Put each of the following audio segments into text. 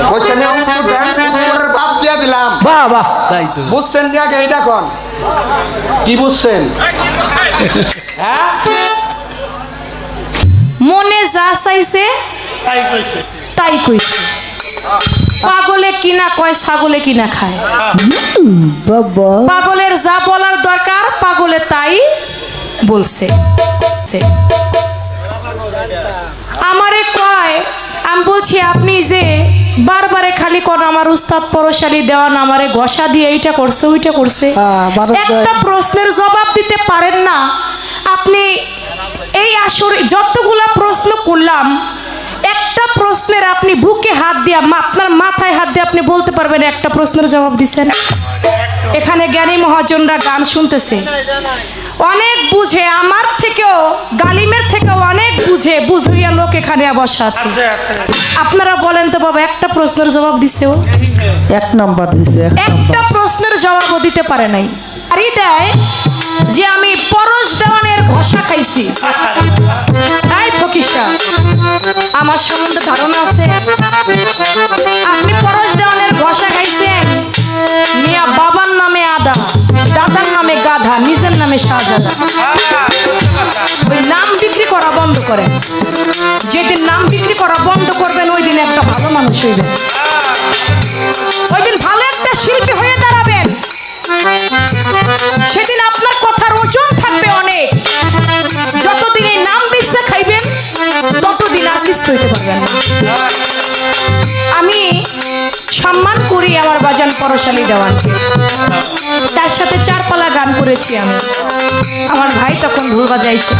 Question উত্তর দেন, উত্তরের বাপ দিয়ে দিলাম। বাহ বাহ, তাই তো। বুঝছেন কি আগে এইটা কোন কি বুঝছেন? হ্যাঁ, মনে যা চাইছে তাই কইছে। পাগলে কিনা কয়, ছাগলে কিনা খায়। বাবা পাগলের যা বলার দরকার পাগলে তাই বলছে। আমারে কয়, আমি বলছি আপনি যে বারবারে খালি কোন আমার উস্তাদ পরশালী দেওয়ান আমারে ঘষা দিয়ে এইটা করছে ওইটা করছে, একটা প্রশ্নের জবাব দিতে পারেন না আপনি। এই আসরে যতগুলা প্রশ্ন করলাম, একটা প্রশ্নের আপনি বুকে হাত দিয়ে আপনার মাথায় হাত দিয়ে আপনি বলতে পারবেন একটা প্রশ্নের জবাব দিচ্ছেন? এখানে জ্ঞানী মহাজনরা গান শুনতেছে, অনেক বুঝে, আমার থেকেও গালিমের থেকেও অনেক বুঝে বুঝিয়া লোক এখানে বসা আছে। আপনারা বলেন তো বাবা, একটা প্রশ্নের জবাব দিছে ও? এক নাম্বার দিছে, একটা প্রশ্নের জবাবও দিতে পারে নাই। আর দেয় যে আমি পরশ দেওয়ানের ঘষা খাইছি। তাই ফকিসা আমার সম্বন্ধে ধারণা আছে? আপনি পরশ দেওয়ানের ঘষা খাইছেন, মিয়া বাবার নামে আদা, দাদার নামে গাধা, নিজের নামে শাহজাদা। ওই নাম বিক্রি করা বন্ধ করেন। যেদিন নাম বিক্রি করা বন্ধ করবেন ওই দিন একটা ভালো মানুষ হইবেন, ওই দিন ভালো একটা শিল্পী হয়ে দাঁড়াবেন। সেদিন আপনার কথার ওজন থাকবে অনেক। যতদিন এই নাম বেচে খাইবেন ততদিন আর কিছু হইতে পারবেন না। আমি সম্মান করি আমার বাজান পরশালী দেওয়ানকে, তার সাথে চারপালা গান করেছি আমি। আমার ভাই তখন ঢোল বাজাইছে,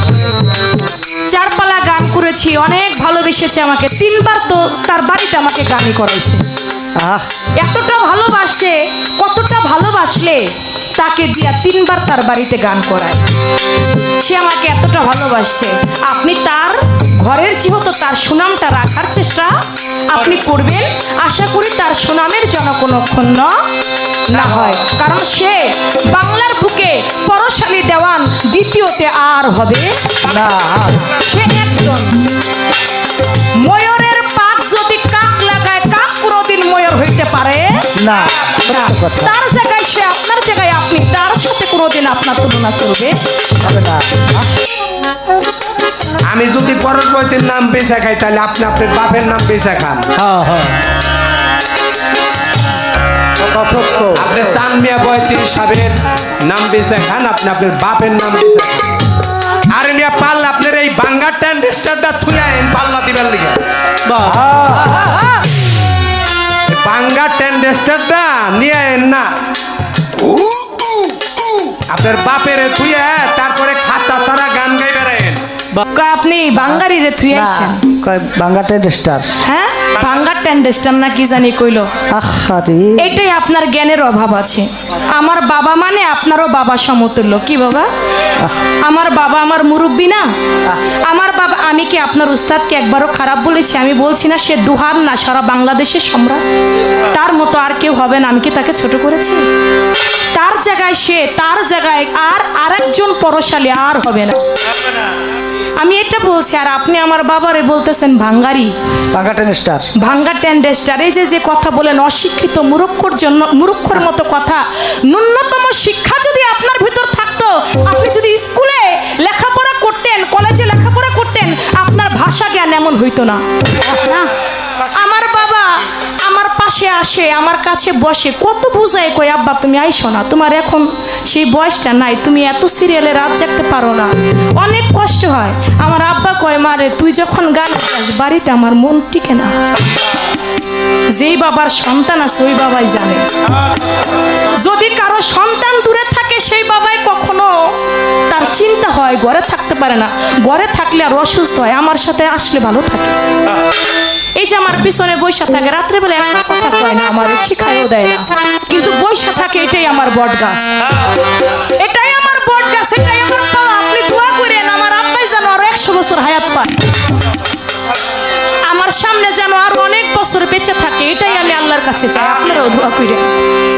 চারপালা গান করেছি, অনেক ভালোবেসেছে আমাকে। 3 বার তো তার বাড়িতে আমাকে গানই করাইছে। এতটা ভালোবাসে, কতটা ভালোবাসলে তাকে দিয়া 3 বার তার বাড়িতে গান করায়। সে আমাকে এতটা ভালোবাসছে। আপনি তার ঘরের যেহেতু তার সুনামটা রাখার চেষ্টা আপনি করবেন, আশা করি তার সুনামের যেন কোনো ক্ষুণ্ণ না হয়। কারণ সে বাংলার বুকে পরশালী দেওয়ান দ্বিতীয়তে আর হবে না। সে একজন ময়ূরের পাক যদি কাক লাগায়, কাক কোনোদিন ময়ূর হইতে পারে না। তার জায়গায় সে, আপনার জায়গায় আপনি, তার সাথে কোনোদিন আপনার তুলনা চলবে না। আমি যদি পরের বইটির নাম বেচা খাই তাহলে আপনি আপনার বাপের নাম বেচা খান। আপনি চান মিয়া বয়তির সাহেবের নাম বেচা খান, আপনি আপনার বাপের নাম বেচা খান। আরে মিয়া পাল্লা আপনার এই বাঙ্গার ট্যান্ডেস্টারটা থুইয়া এন পাল্লা দিবার লিগে। বাঙ্গার ট্যান্ডেস্টারটা নিয়ে এন না, আপনার বাপের থুইয়া তারপরে খাতা সারা গান গাই বেড়ায়েন। আপনি বাঙ্গারি রে থুই আইছেন? বাঙ্গা টেন্ডেস্টার। হ্যাঁ, বাঙ্গার টেন্ডেস্টার না কি জানি কইলো। এটাই আপনার জ্ঞানের অভাব আছে। আমার বাবা মানে আপনারও বাবা সমতুল্য। কি বাবা? আমার বাবা আমার মুরব্বী না? আমার বাবা, আমি কি আপনার উস্তাদকে একবারও খারাপ বলেছি? আমি বলছি না সে দুহার না, সারা বাংলাদেশের সম্রাট, তার মতো আর কেউ হবে না। আমি কি তাকে ছোট করেছি? তার জায়গায় সে, তার জায়গায় আর আরেকজন পরশালী আর হবে না। আমি এটা বলছি, আর আপনি আমার বাবারে বলতেছেন ভাঙ্গারি, বাঙ্গা টেন্ডেস্টার, ভাঙ্গা টেন্ডেস্টার। এই যে কথা বলেন অশিক্ষিত মূর্খর জন্য, মূর্খর মতো কথা। ন্যূনতম শিক্ষা যদি আপনার ভিতর থাকতো, আপনি যদি স্কুলে লেখাপড়া করতেন, কলেজে লেখাপড়া করতেন, আপনার ভাষা জ্ঞান এমন হইতো না। আমার বাবা আমার পাশে আসে, আমার কাছে বসে, কত বুঝায়, কই আব্বা তুমি আইসো না, তোমার এখন সেই বয়সটা নাই, তুমি এত সিরিয়ালে রাত জাগতে পারো না, অনেক কষ্ট হয়। আমার আব্বা কয়, মারে তুই যখন গান গাস বাড়িতে আমার মন টিকে না। যেই বাবার সন্তান আছে ওই বাবাই জানে। যদি কারো সন্তান দূরে থাকে সেই বাবাই কখনো তার চিন্তা হয়, ঘরে থাকতে পারে না। ঘরে থাকলে আর অসুস্থ হয়, আমার সাথে আসলে ভালো থাকে। এই যে আমার পিছনে বৈশা থাকে, রাত্রেবেলা একটা কথা কয় না, আমার শিখাইও দেয় না, কিন্তু বৈশা থাকে। এটাই আমার বট গাছ, এটাই আমার বট গাছ, এটাই আমার পাওয়া। আপনি দোয়া করেন আমার আব্বাই যেন আরো 100 বছর হায়াত পায়, আমার সামনে যেন আরো অনেক বছর বেঁচে থাকে। এটাই আমি আল্লাহর কাছে চাই, আপনারাও দোয়া করেন।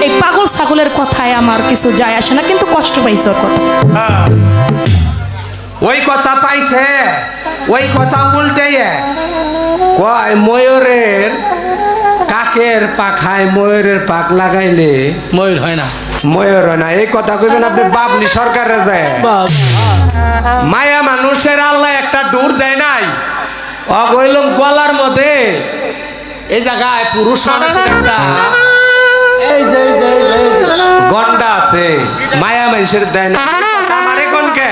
এই পাগল ছাগলের কথায় আমার কিছু যায় আসে না, কিন্তু কষ্ট পাইছে ওর কথা। ওই কথা পাইছে, ওই কথা উল্টে কয় ময়ূরের কাকের পাখায় ময়ূরের পাক লাগাইলে ময়ূর হয় না ময়ূর হয় না, এই কথা কইবেন আপনি বাবলি সরকারের যায়। মায়া মানুষের আল্লাহ একটা ডোর দেয় নাই, অগৈলম গলার মধ্যে এই জায়গায় পুরুষ মানুষের একটা গন্ডা আছে, মায়া মানুষের দেয় না। আমারে কোনকে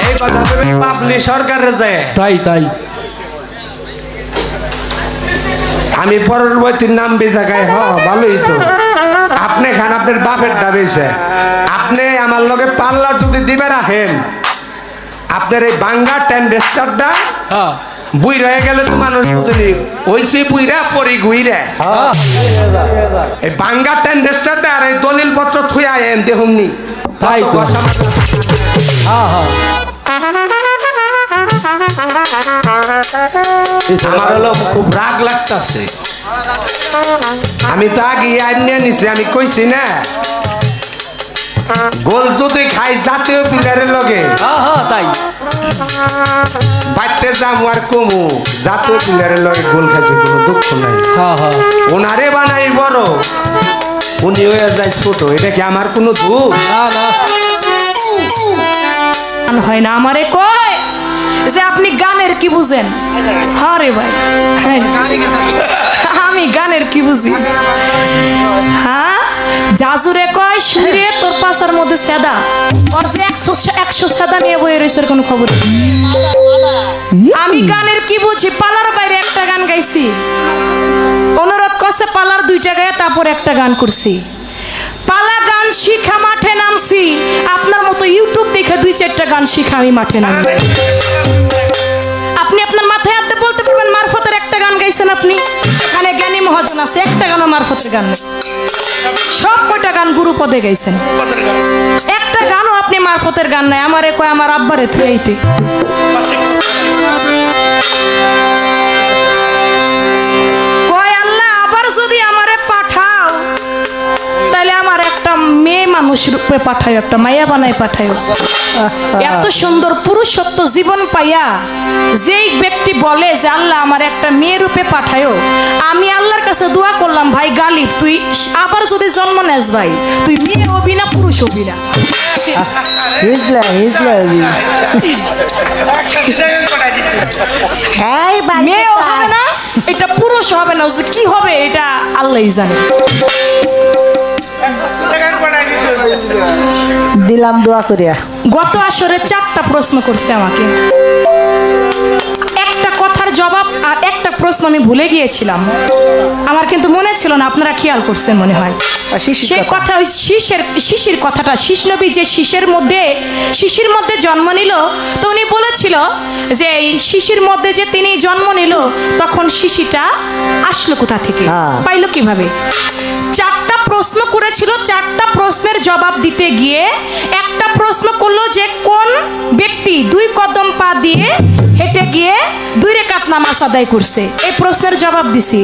এই কথা কইবেন বাবলি সরকারের যায়। তাই তাই আমি পরবর্তীর নাম বেজাগায় ভালোই তো আপনি খান আপনার বাপের দাবিছে আপনি আমার লগে পাল্লা যদি দিবে রাখেন আপনার এই বাঙ্গা টেন্ডেস্টারটা হ্যাঁ বুই রয়ে গেলে তো মানুষ বুঝলি ওইসি বুইরা পরি গুইরে এই বাঙ্গা টেন্ডেস্টারটা আর এই দলিল পত্র থুই আয়েন দেখুননি তাই তো। হ্যাঁ হ্যাঁ আমার হলো খুব রাগ লাগতাছে, আমি তো আগে আইন নিয়ে নিছি, আমি কইছি না গোল যদি খাই জাতীয় প্লেয়ারের লগে হ্যাঁ হ্যাঁ তাই বাইতে যাম আর কমু, জাতীয় প্লেয়ারের লগে গোল খাইছে কোনো দুঃখ নাই। হ্যাঁ হ্যাঁ ওনারে বানাই বড়, উনি হয়ে যায় ছোট, এটা কি আমার কোনো দুঃখ? না না গান হয় না। আমারে কয় যে আপনি গানের কি বুঝেন? হ্যাঁ রে ভাই, হ্যাঁ। আমি গানের কি বুঝি? হ্যাঁ, জাজুরে কয় শুনে তোর পাশার মধ্যে সেদা, ওর যে 100 সেদা নিয়ে বয়ে রয়েছে কোনো খবর নেই। আমি গানের কি বুঝি? পালার বাইরে একটা গান গাইছি, অনুরোধ করছে পালার 2টা গায়ে তারপর একটা গান করছি। পালা গান শিখা মাঠে নামছি, আপনার মতো ইউটিউব দেখে 2-4টা গান শিখা আমি মাঠে নামি। আপনি আপনার মাথায় হাতে বলতে পারবেন মারফতের একটা গান গাইছেন আপনি? এখানে জ্ঞানী মহাজন আছে, একটা গানও মারফতের গান নেই। সব কয়টা গান গুরুপদে গাইছেন, একটা গানও আপনি মারফতের গান নাই। আমারে কয় আমার আব্বারে থুইতে, কয় আল্লাহ আবার যদি আমারে পাঠাও তাহলে আমার একটা মেয়ে মানুষ রূপে পাঠায়, একটা মায়া বানায় পাঠায়। এত সুন্দর পুরুষত্ব জীবন পাইয়া যেই ব্যক্তি বলে যে আল্লাহ আমার একটা মেয়ে রূপে পাঠায়, আমি আল্লাহর কাছে দোয়া করলাম ভাই গালিব তুই আবার যদি জন্ম নেস ভাই, তুই মেয়ে হবি না পুরুষ হবি না। মেয়েও হবে না, এটা পুরুষ হবে না, কি হবে এটা আল্লাহই জানে। দিলাম দোয়া করিয়া। গত আসরে 4টা প্রশ্ন করছে আমাকে, একটা কথার জবাব আর একটা প্রশ্ন আমি ভুলে গিয়েছিলাম, আমার কিন্তু মনে ছিল না, আপনারা খেয়াল করছেন মনে হয়। সেই কথা ওই শিশির কথাটা, শীষ নবী যে শিশির মধ্যে জন্ম নিল, তো উনি বলেছিল যে এই শিশির মধ্যে যে তিনি জন্ম নিল তখন শিশিটা আসলো কোথা থেকে, পাইলো কিভাবে? 4টা প্রশ্ন করেছিল, 4টা প্রশ্নের জবাব দিতে গিয়ে একটা প্রশ্ন করলো যে কোন ব্যক্তি 2 কদম পা দিয়ে হেঁটে গিয়ে 2 রাকাত নামাজ আদায় করছে, এই প্রশ্নের জবাব দিছি।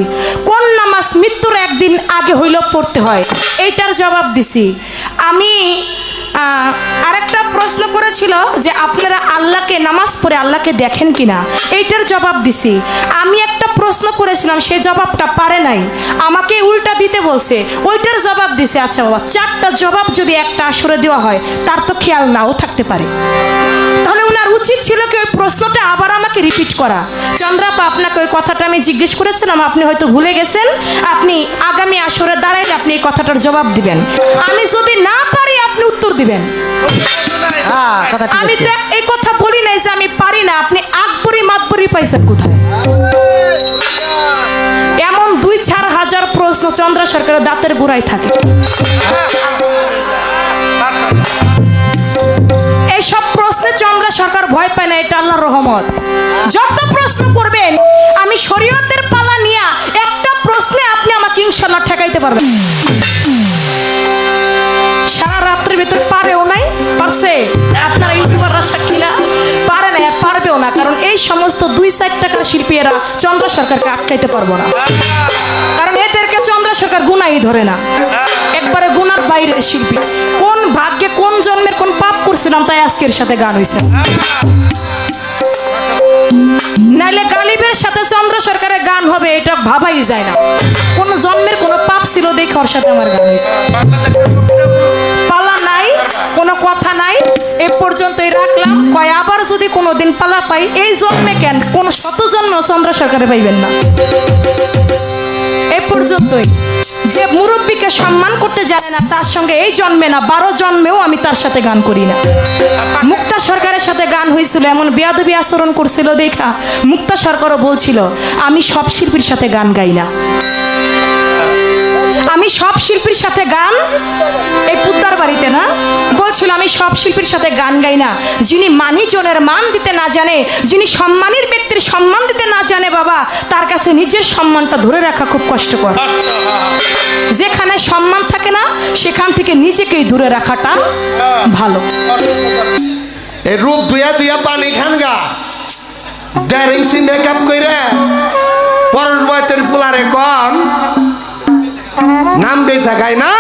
কোন নামাজ মৃত্যুর একদিন আগে হইলেও পড়তে হয়, এইটার জবাব দিছি আমি। আরেকটা প্রশ্ন করেছিল যে আপনারা আল্লাহকে নামাজ পড়ে আল্লাহকে দেখেন কিনা, এইটার জবাব দিছি আমি। একটা প্রশ্ন করেছিলাম, সেই জবাবটা পারে নাই, আমাকে উল্টা দিতে বলছে, ওইটার জবাব দিছে। আচ্ছা বাবা, 4টা জবাব যদি একটা আসরে দেওয়া হয় তার তো খেয়াল নাও থাকতে পারে, তাহলে উনার উচিত ছিল কি ওই প্রশ্নটা আবার আমাকে রিপিট করা। চন্দ্রাপা, আপনাকে ওই কথাটা আমি জিজ্ঞেস করেছিলাম, আপনি হয়তো ভুলে গেছেন, আপনি আগামী আসরে দাঁড়াইলে আপনি এই কথাটার জবাব দিবেন, আমি যদি না পারি আপনি উত্তর দিবেন। আমি তো এই কথা বলি নাই যে আমি পারি না, আপনি আকবরি মাতবরি পাইছেন কোথায়? এমন 2-4 হাজার প্রশ্ন চন্দ্র সরকারের দাঁতের গোড়ায় থাকে। এইসব প্রশ্নে চন্দ্র সরকার ভয় পায় না, এটা আল্লাহর রহমত। যত প্রশ্ন করবেন আমি শরীয়তের পালা নিয়ে একটা প্রশ্নে আপনি আমাকে ইনশাআল্লাহ ঠেকাইতে পারবেন। সারা রাত্রের ভিতরে পারেও নাই, পারছে আপনারা ইউটিউবাররা সাক্ষী না, পারে না আর পারবেও না, কারণ এই সমস্ত 2-4 টাকার শিল্পীরা চন্দ্র সরকারকে আটকাইতে পারবো না, কারণ এদেরকে চন্দ্র সরকার গুনাই ধরে না, একবারে গুনার বাইরের শিল্পী। কোন ভাগ্যে কোন জন্মের কোন পাপ করছিলাম তাই আজকের সাথে গান হয়েছে, নাইলে গালিবের সাথে চন্দ্র সরকারের গান হবে এটা ভাবাই যায় না। কোন জন্মের কোনো পাপ ছিল দেখে ওর সাথে আমার গান হয়েছে। পালা নাই, কোনো কথা নাই, এ পর্যন্তই রাখলাম। কয় আবার যদি কোনো দিন পালা পাই, এই জন্মে কেন, কোন শত জন্ম চন্দ্র সরকারে পাইবেন না। এ পর্যন্তই। যে মুরব্বীকে সম্মান করতে জানে না, তার সঙ্গে এই জন্মে না 12 জন্মেও আমি তার সাথে গান করি না। মুক্তা সরকারের সাথে গান হয়েছিল, এমন বেয়াদবি আচরণ করছিল দেখা মুক্তা সরকারও বলছিল আমি সব শিল্পীর সাথে গান গাই না। আমি সব শিল্পীর সাথে গান, এই পুত্তার বাড়িতে না, বলছিল আমি সব শিল্পীর সাথে গান গাই না। যিনি মানিজনের মান দিতে না জানে, যিনি সম্মানের ব্যক্তির সম্মান দিতে না জানে বাবা, তার কাছে নিজের সম্মানটা ধরে রাখা খুব কষ্টকর। যেখানে সম্মান থাকে না, সেখান থেকে নিজেকেই দূরে রাখাটা ভালো। এই রূপ দুয়া দুয়া পানি খান গা, ড্যারিং সি মেকআপ কইরে পরের বয়তের পোলারে কন নাম বেচা গায় না।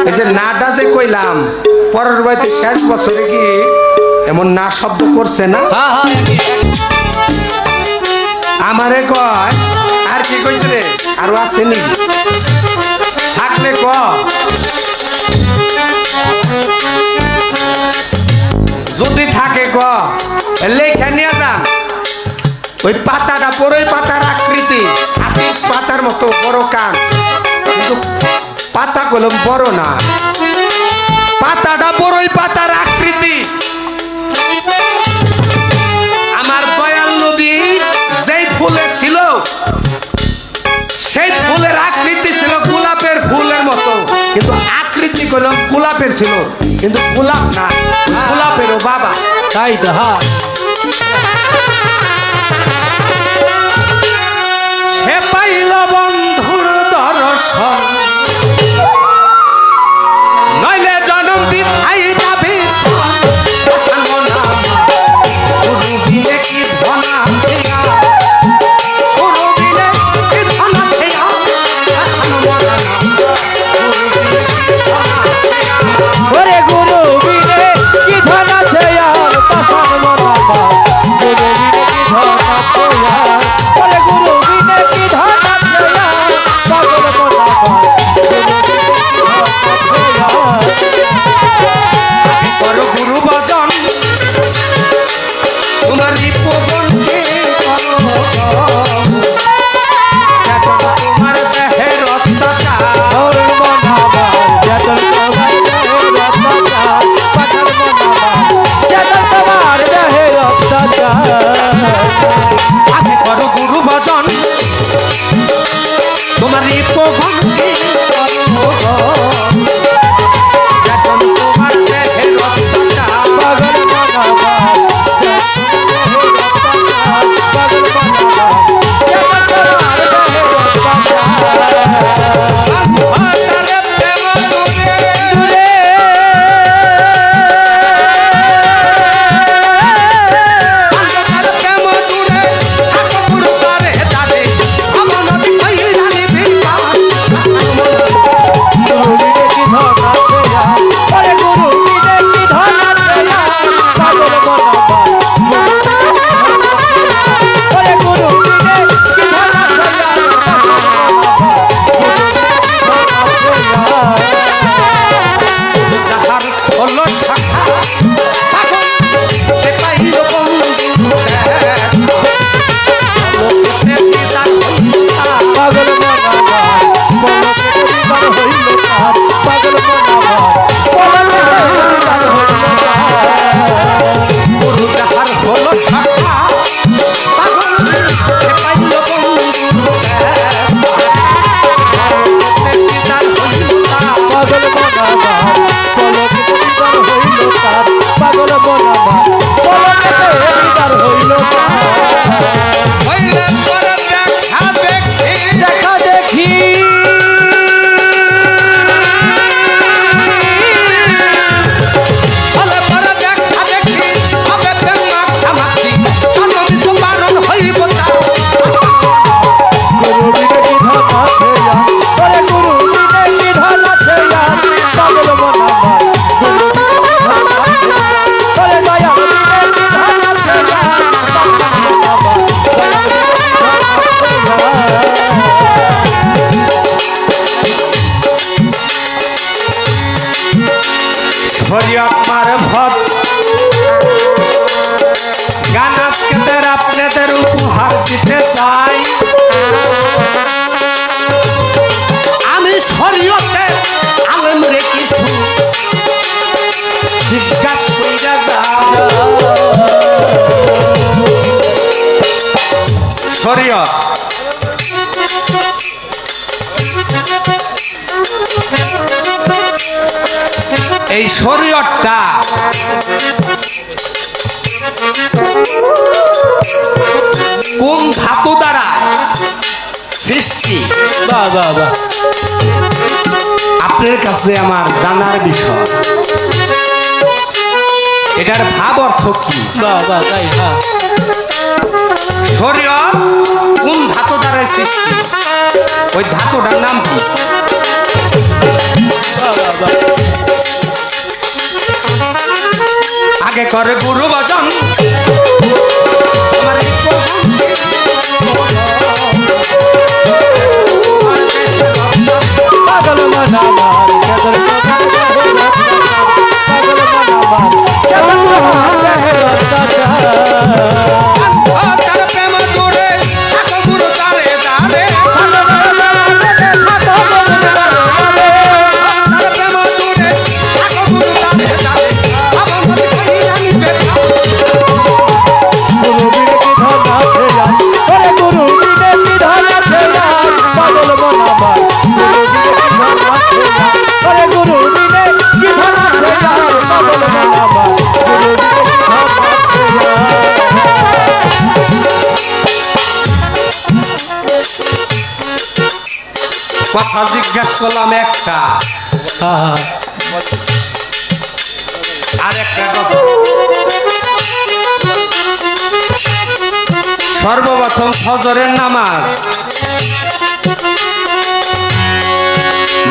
এই যে নাটা যে কইলাম, পরের বয়তে শেষ বছরে কি এমন না শব্দ করছে না? হ্যাঁ হ্যাঁ আমারে কয় আর কি কইছে রে, আরো আছে নি থাকলে ক। যদি থাকে ক লেখা নিয়ে যান। ওই পাতাটা বড়ই পাতার আকৃতি, হাতির পাতার মতো বড় কান, কিন্তু পাতা কলম বড় না। পাতাটা বড়ই পাতার আকৃতি। আমার দয়াল নবী যেই ফুলে ছিল, সেই ফুলের আকৃতি ছিল গোলাপের ফুলের মতো, কিন্তু আকৃতি কলম গোলাপের ছিল, কিন্তু গোলাপ না, গোলাপেরও বাবা। তাই তো। হ্যাঁ হে পাইল বন্ধুর দর্শন, নইলে জনম দিথাই যাবি গুরু দিলে কি ধনা থেয়া, গুরু দিলে কি ধনা থেয়া, ওরে গুরু বিনে কি ধন আছে আর পাশান মনা শরীয়ত এই শরীয়তটা কোন ধাতু দ্বারা সৃষ্টি বাহ বাহ বাহ আপনার কাছে আমার জানার বিষয় এটার ভাব অর্থ কি বাহ বাহ তাই হ্যাঁ শরীয়ত কোন ধাতু দ্বারা সৃষ্টি ওই ধাতুটার নাম কি বাহ বাহ বাহ আগে করে গুরু ভজন আমার এই পাগল মন আমার কেদর তার প্রেম দূরে থাকো গুরু তারে তারে তার প্রেম দূরে থাকো গুরু তারে তারে আমার মনে করি আমি বেঠা গুরু বিনে কি ধন আছে ওরে গুরু বিনে কি ধন আছে পাগল মন আমার ওরে গুরু বিনে কি ধন আছে পাগল মন আমার কথা জিজ্ঞাসা করলাম একটা হ্যাঁ আর একটা কথা সর্বপ্রথম ফজরের নামাজ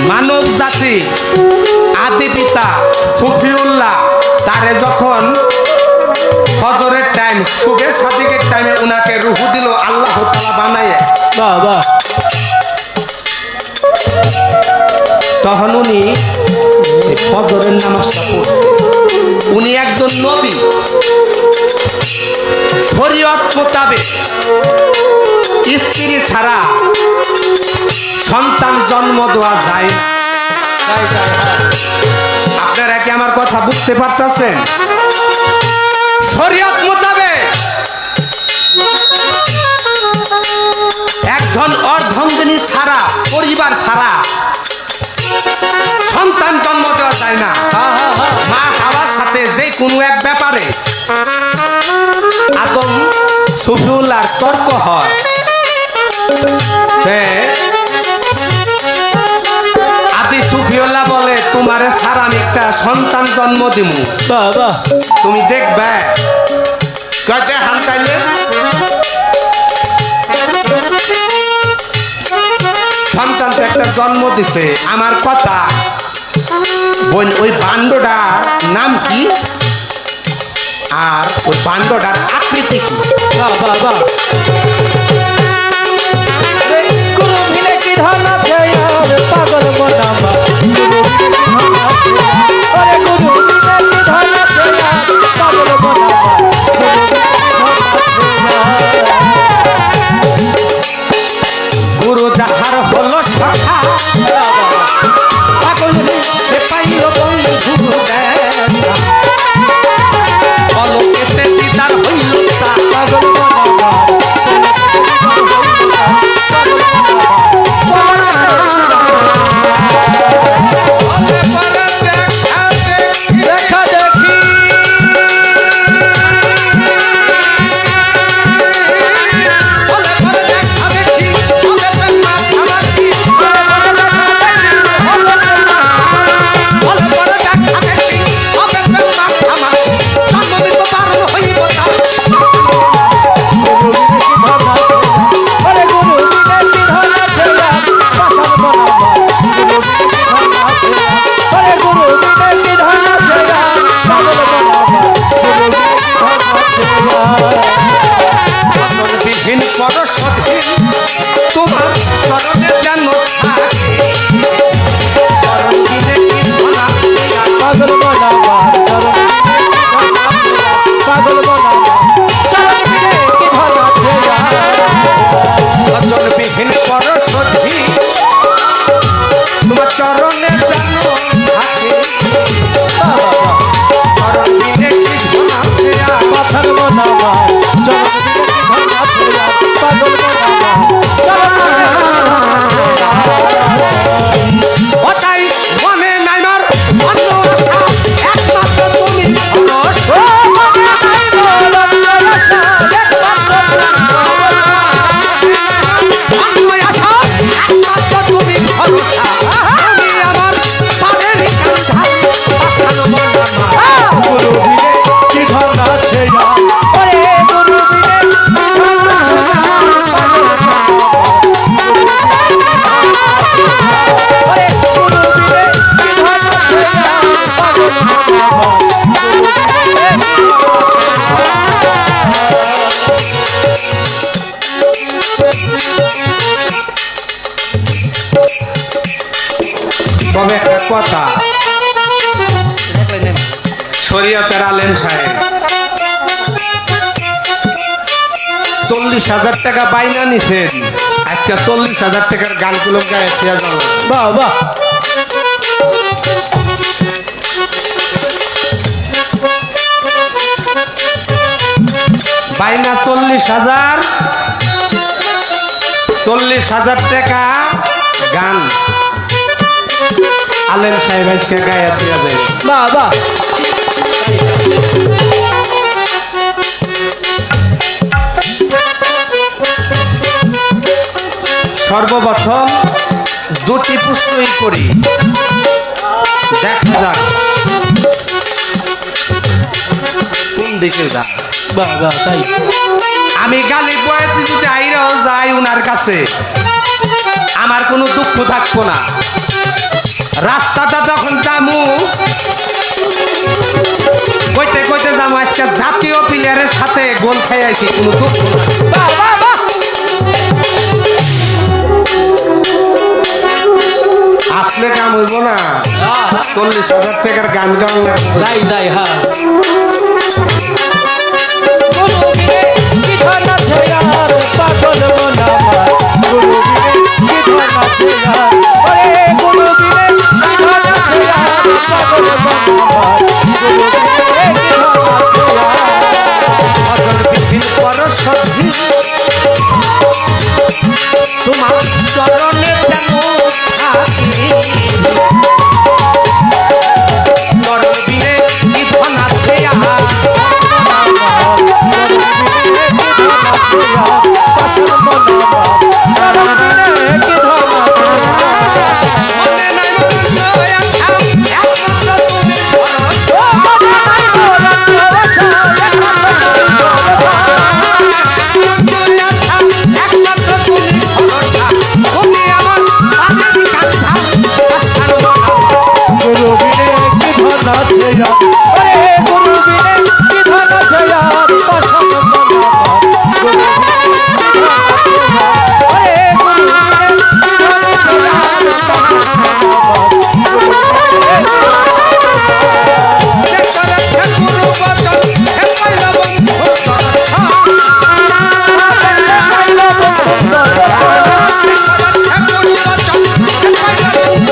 মানব জাতি আদি পিতা সুফিউল্লাহ তারে যখন ফজরের টাইম সুবে সাদিকের টাইমে উনাকে রুহু দিল আল্লাহ তাআলা বানায় বাহ বাহ তখন উনি এই ফজরের নামাজটা পড়ছে উনি একজন নবী শরীয়ত মোতাবেক স্ত্রী ছাড়া সন্তান জন্ম দেওয়া যায় না আপনারা কি আমার কথা বুঝতে পারতেছেন শরীয়ত মোতাবেক একজন অর্ধাঙ্গিনী ছাড়া পরিবার ছাড়া সন্তান জন্ম দেওয়া যায় না হ্যাঁ হ্যাঁ হ্যাঁ মা হাওয়ার সাথে যে কোনো এক ব্যাপারে আদম সুফিউল্লাহর তর্ক হয় আদি সুফিউল্লাহ বলে তোমারে ছাড়া আমি একটা সন্তান জন্ম দিমু বাহ বাহ তুমি দেখবে কয়টা হান তাইলে সন্তান তো একটা জন্ম দিছে আমার কথা বোন ওই বান্ডটার নাম কি আর ওই বান্ডটার আকৃতি কি বাহ বাহ বাহ গুরু বিনে কি ধন আছে পাগল মন আমার ওরে গুরু বিনে কি ধন আছে পাগল মন গুরু যাহার হলো শাখা পাগল সে পাইল বন্ধু দেখা অলকেতে দিদার হইল তা পাগল মন আমার দেখা দেখি দেখা দেখি তবে একটা কথা, শরীয়তের আলেম সাহেব 40,000 টাকা বাইনা নিছেন, আজকে 40,000 টাকার গানগুলো গায়ে ফিরে যাবো। বাহ বাহ বাইনা 40,000 টাকা গান আলেম সাহেব আজকে গায়ে ফিরে যাবে। বাহ বাহ সর্বপ্রথম দুটি প্রশ্নই করি, দেখা যাক কোন দিকে যাক। বাহ বাহ তাই আমি গালি বয়াতে যদি আইরাও যাই উনার কাছে, আমার কোনো দুঃখ থাকবো না। রাস্তাটা তখন যামু কইতে কইতে যাবো, আজকে জাতীয় প্লেয়ারের সাথে গোল খাই আইছি, কোনো দুঃখ না। বাহ বাহ বাহ আসলে কাম হইব না, 40,000 টাকার গান গান লাগবে। তাই তাই হ্যাঁ গুরু বিনে বিধান আছে আর পাগল মন আমার গুরু বিনে বিধান আছে আর ওরে গুরু বিনে বিধান আছে আর পাগল মন আমার গুরু বিনে বিধান আছে আর অজর বিপিন পরশধি তোমার চরণে কেন থাকি, চরণ বিনে বিধান আছে আর মনে নাই মনে আছা, একমাত্র তুমি ভরসা। একমাত্র তুমি ভরসা, তুমি আমার বাড়ির কাঁথা, আস্থান বানাও। গুরু বিনে বিধান আছে আরে গুরু বিনে বিধান আছে আর পাশান বনাবার গুরু বিনে বিধান আছে আরে গুরু বিনে বিধান আছে আর পাশান বনাবার গুরু বিনে গুরু বচন হে পাইলা বন্ধু দর্শন, গুরু বচন হে পাইলা বন্ধু দর্শন, তুইলে জানু শিখাই যাবে না।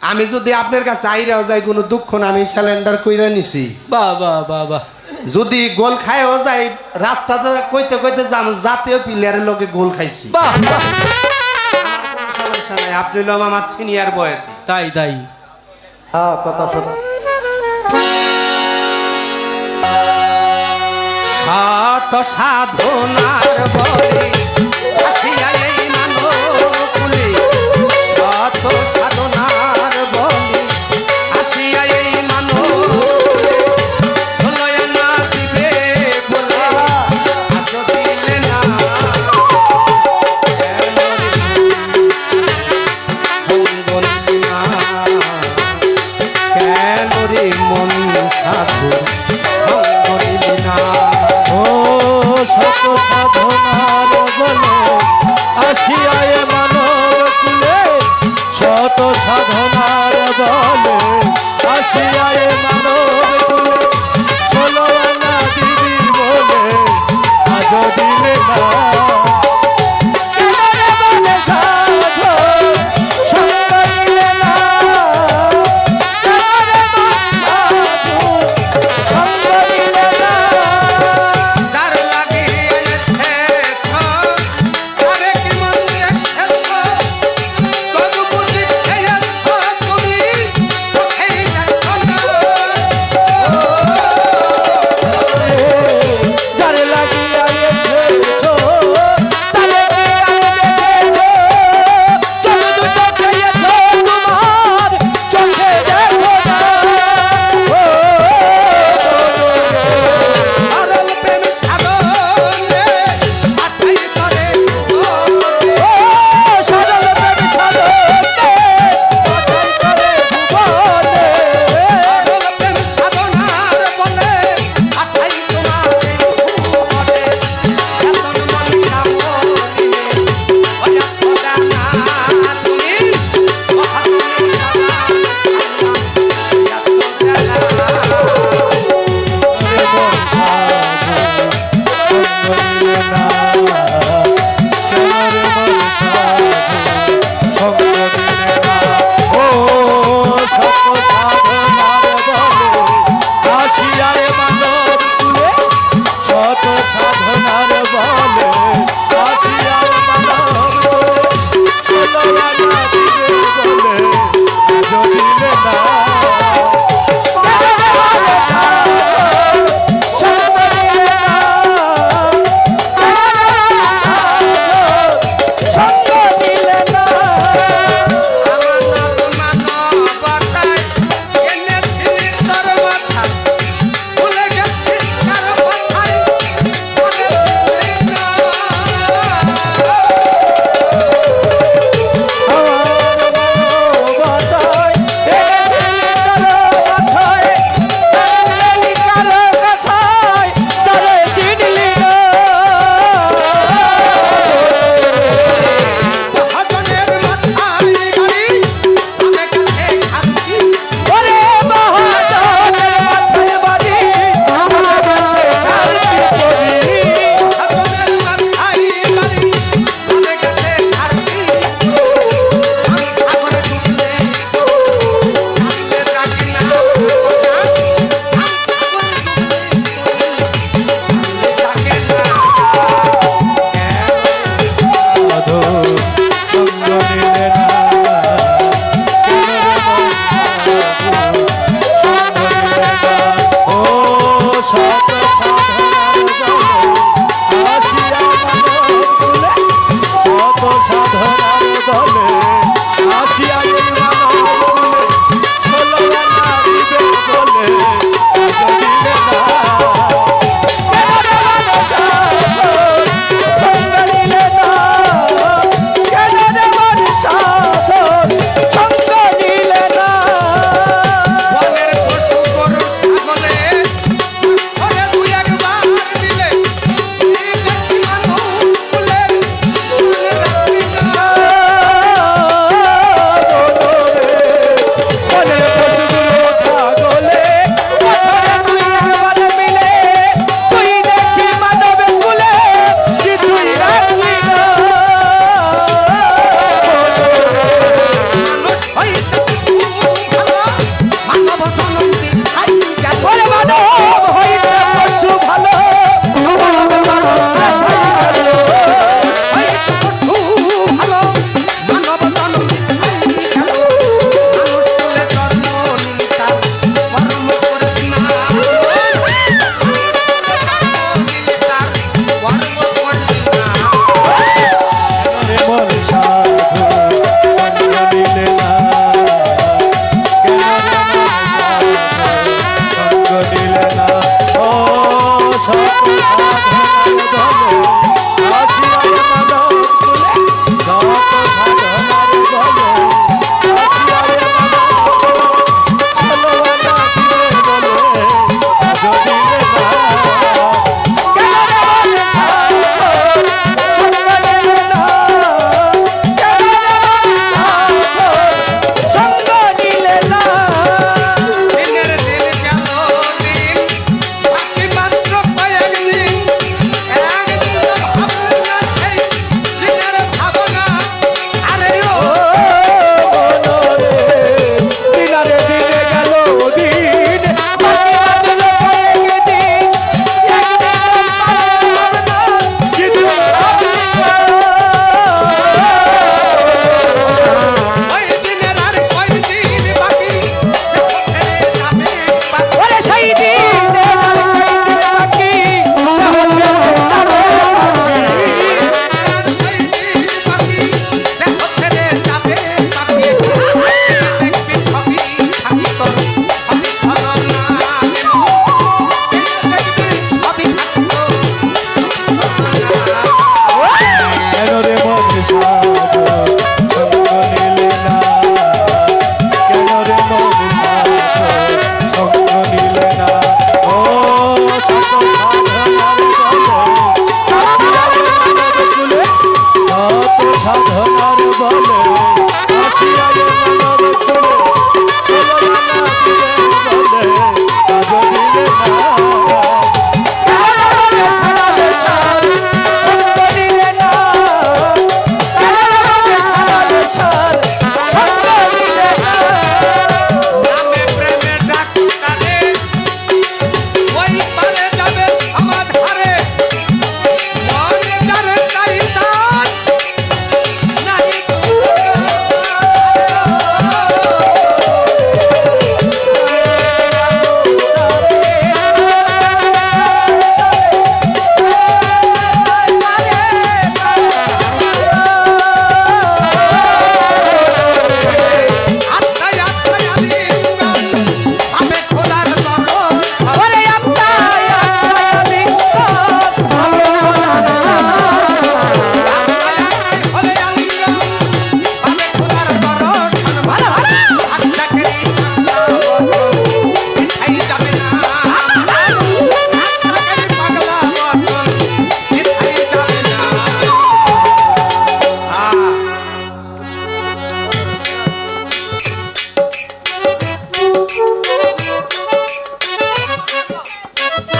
আমি যদি আপনার কাছে আইরাও যাই কোনো দুঃখ না, আমি সিলিন্ডার কইরা নিছি। বাহ বাহ বাহ বাহ যদি গোল খাইও যাই, রাস্তাতে কইতে কইতে যাম জাতীয় প্লেয়ারের লোকে গোল খাইছি, বাহ বাহ সমস্যা নাই। আপনি হলো আমার সিনিয়র বয়সী। তাই তাই হ্যাঁ কথা কথা শত সাধনার বলে আসিয়া এই মানব কুলে, শত সাধনার বলে আসিয়া এই মানব কুলে, না দিবে বলে আজ দিলে না, কেন রে মন সাধু ভঙ্গ দিলি না। ও শত সাধনার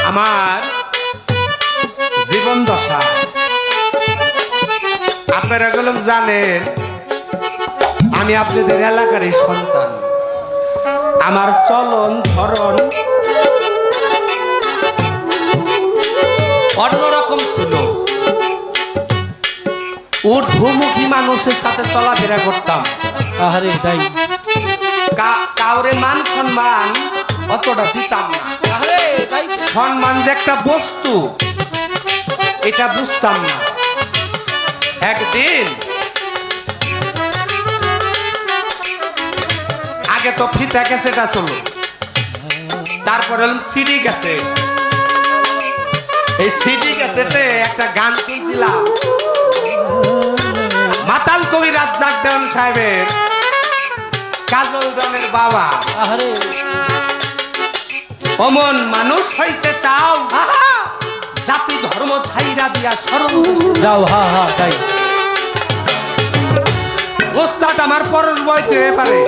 আমার জীবন দশা আপনারা এগুলো জানেন, আমি আপনাদের এলাকারই সন্তান। আমার চলন ধরন অন্যরকম ছিল, ঊর্ধ্বমুখী মানুষের সাথে চলাফেরা করতাম। আহারে তাই কাউরে মান সম্মান অতটা দিতাম না। আহারে তাই সম্মান যে একটা বস্তু এটা বুঝতাম না। একদিন আগে তো ফিতা ক্যাসেট আসলো, তারপরে সিডি ক্যাসেট। এই সিডি ক্যাসেটে একটা গান শুনছিলাম, মাতাল কবি রাজ্জাক দেওয়ান সাহেবের কাজল দনের বাবা। আহারে অমন মানুষ হইতে চাও, জাতি ধর্ম ছাইরা দিয়া সরল যাও। হা হা তাই ওস্তাদ আমার পরশ বইতে পারে,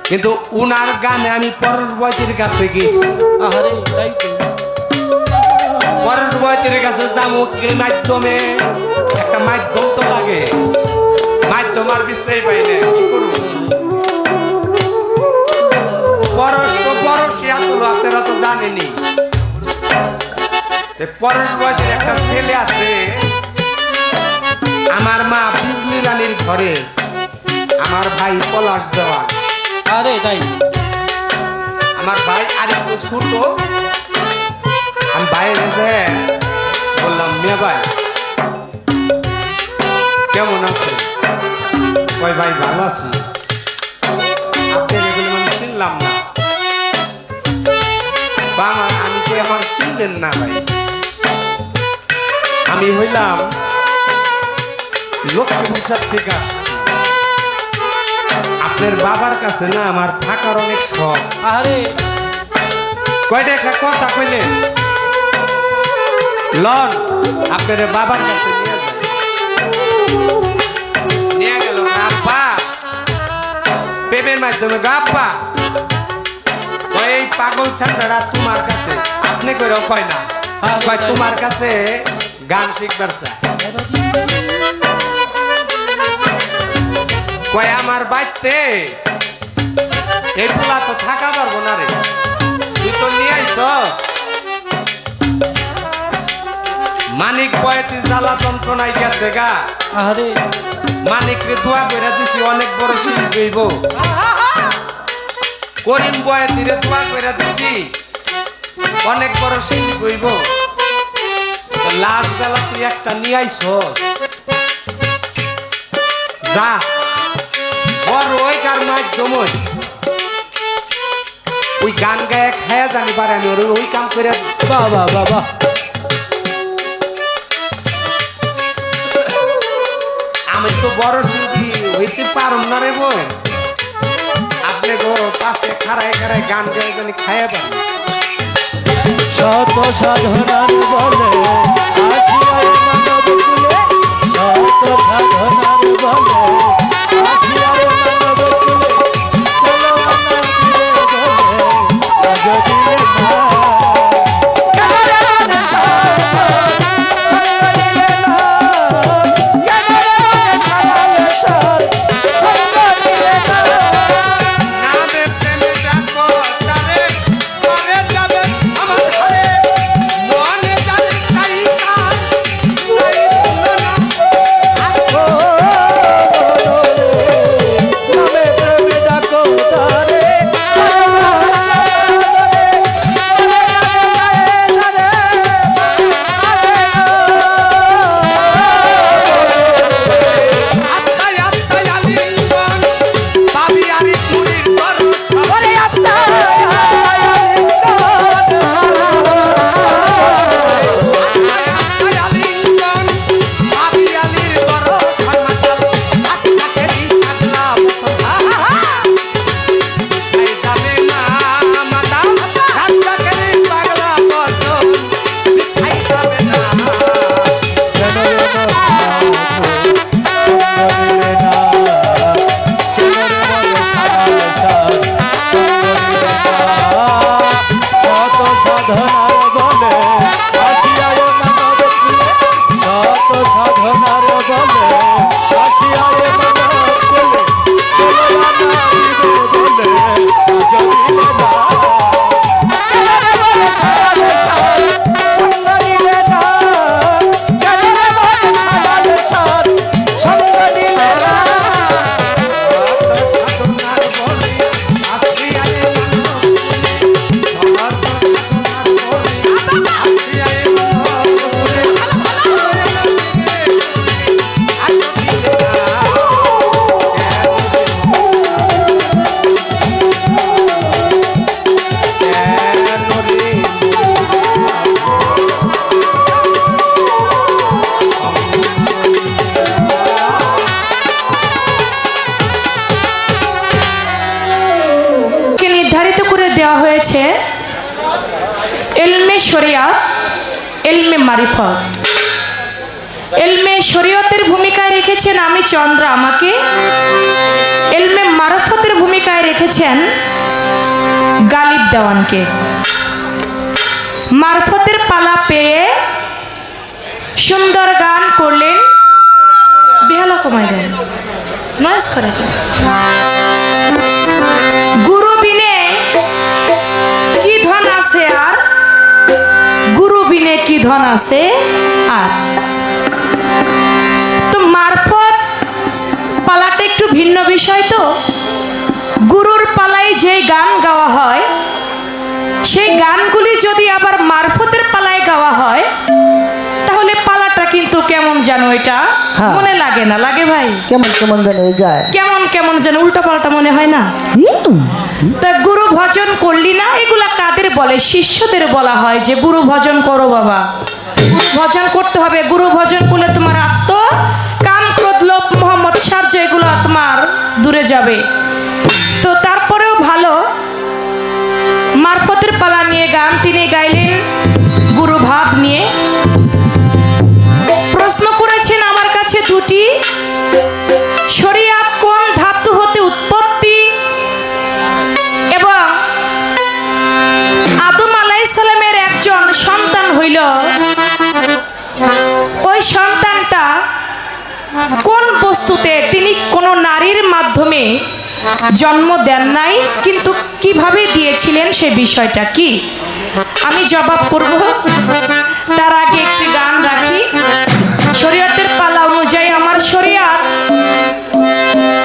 কিন্তু উনার গানে আমি পরশ বইতের কাছে গেছি। আহারে তাই তো পরশ বইতের কাছে যাবো কি মাধ্যমে? একটা মাধ্যম তো লাগে, মাধ্যম আর বিশ্রাই পাই না, কি করবো? পরশ তো পরশই আসলো, আপনারা তো জানেনি। পরশ বইতের একটা ছেলে আছে, আমার মা বিজলি রানীর ঘরে, আমার ভাই পলাশ দেওয়া। আরে তাই আমার ভাই আর একটু ছোট। আমি বাইরে যে বললাম, মেয়ে ভাই কেমন আছে? কই ভাই ভালো আছি। আপনার এগুলো আমি চিনলাম না। বা আমার আমার চিনবেন না ভাই, আমি হইলাম লক্ষ্মী হিসাব থেকে আসছি। আপনার বাবার কাছে না আমার থাকার অনেক শখ। আরে কয়টা একটা কথা কইলেন লন আপনার বাবার কাছে নিয়ে গেল আব্বা প্রেমের মাধ্যমে গাব্বা ওই পাগল ছাত্ররা তোমার কাছে আপনি কইরাও কয় না কয় তোমার কাছে গান শিখবার চায়। কয় আমার বাইতে এই পোলা তো থাকা পারবো না রে, তুই তো নিয়ে আইস মানিক বয়তি জ্বালা যন্ত্রণায় গেছে গা। আরে মানিক রে দোয়া করে দিছি অনেক বড় শিল্পী হইব। করিম বয়তি রে দোয়া করে দিছি অনেক বড় শিল্পী হইব। লাশ বেলা তুই একটা নিয়ে আইস যা বড় ওই কার মাধ্যম ওই গান গায়ে খায়া জানি পারে আমি ওই কাম করে বাবা বাবা আমি তো বড় শিল্পী হইতে পারম না রে বোন, আপনি গো পাশে খাড়ায় খাড়ায় গান গায়ে জানি খায়া পারেন। শত সাধনার বলে আসিয়ায় মানব কুলে, শত সাধনার বলে আসিয়ায় মানব কুলে, চলো আমার দিলে বলে আজ দিলে না। নামে প্রেমে ডাকো তারে পরে যাবে আমার ঘরে, মনে জানে তাই কাজ তাই বলো না। নামে প্রেমে ডাকো তারে আত্মায় আত্মায় আলিঙ্গন পাবি আমি চুরির ভরসা। আত্মায় আত্মায় আলিঙ্গন পাবি আলির ভরসা মাতাল। আত্মাকেরই পাগলা বসা। এই যাবে না মাতাল, আত্মাকেরই পাগলা বসা। এই যাবে না। সাধনার বলে আসিয়ায় মানব কুলে, শত সাধনার বলে আসিয়ায় মানব কুলে, চলো আমার দিলে বলে আজ দিলে না। সাধনার বলে আসি আয়ে মানব কে নির্ধারিত করে দেওয়া হয়েছে এলমে শরিয়াত, এলমে মারিফত। এলমে শরিয়তের ভূমিকায় রেখেছেন আমি চন্দ্রা আমাকে, এলমে মারফতের ভূমিকায় রেখেছেন গালিব দেওয়ানকে। মারফতের পালা পেয়ে সুন্দর গান করলেন, বেহালা কমাই দেন নয়েজ করে গুরু বিনে কি ধন আছে আর, গুরু বিনে কি ধন আছে আর। তো মারফত পালাটা একটু ভিন্ন বিষয়। তো গুরুর পালায় যে গান গাওয়া হয় সেই গানগুলি যদি আবার মারফতের পালায় গাওয়া হয় তাহলে পালাটা কিন্তু কেমন জানো এটা হ্যাঁ। মনে লাগে না, লাগে ভাই? কেমন কেমন যেন হয়ে যায়। কেমন কেমন যেন উল্টা পাল্টা মনে হয় না? তা গুরু ভজন করলি না, এগুলা কাদের বলে? শিষ্যদের বলা হয় যে গুরু ভজন করো বাবা, গুরু ভজন করতে হবে। গুরু ভজন করলে তোমার আত্ম কাম ক্রোধ লোভ মোহ মৎসার্য এগুলো তোমার দূরে যাবে। তো তারপরেও ভালো, মারফতের পালা নিয়ে গান তিনি গাইলেন গুরু ভাব নিয়ে। প্রশ্ন করেছেন আমার কাছে দুটি, শরিয়াত কোন ধাতু হতে উৎপত্তি এবং আদম আলাইহিস সালামের একজন সন্তান হইল, ওই সন্তানটা কোন বস্তুতে? তিনি কোনো নারীর মাধ্যমে জন্ম দেন নাই, কিন্তু কিভাবে দিয়েছিলেন সে বিষয়টা কি আমি জবাব করব। তার আগে একটি গান রাখি। শরীয়তের পালা অনুযায়ী আমার শরীয়ত,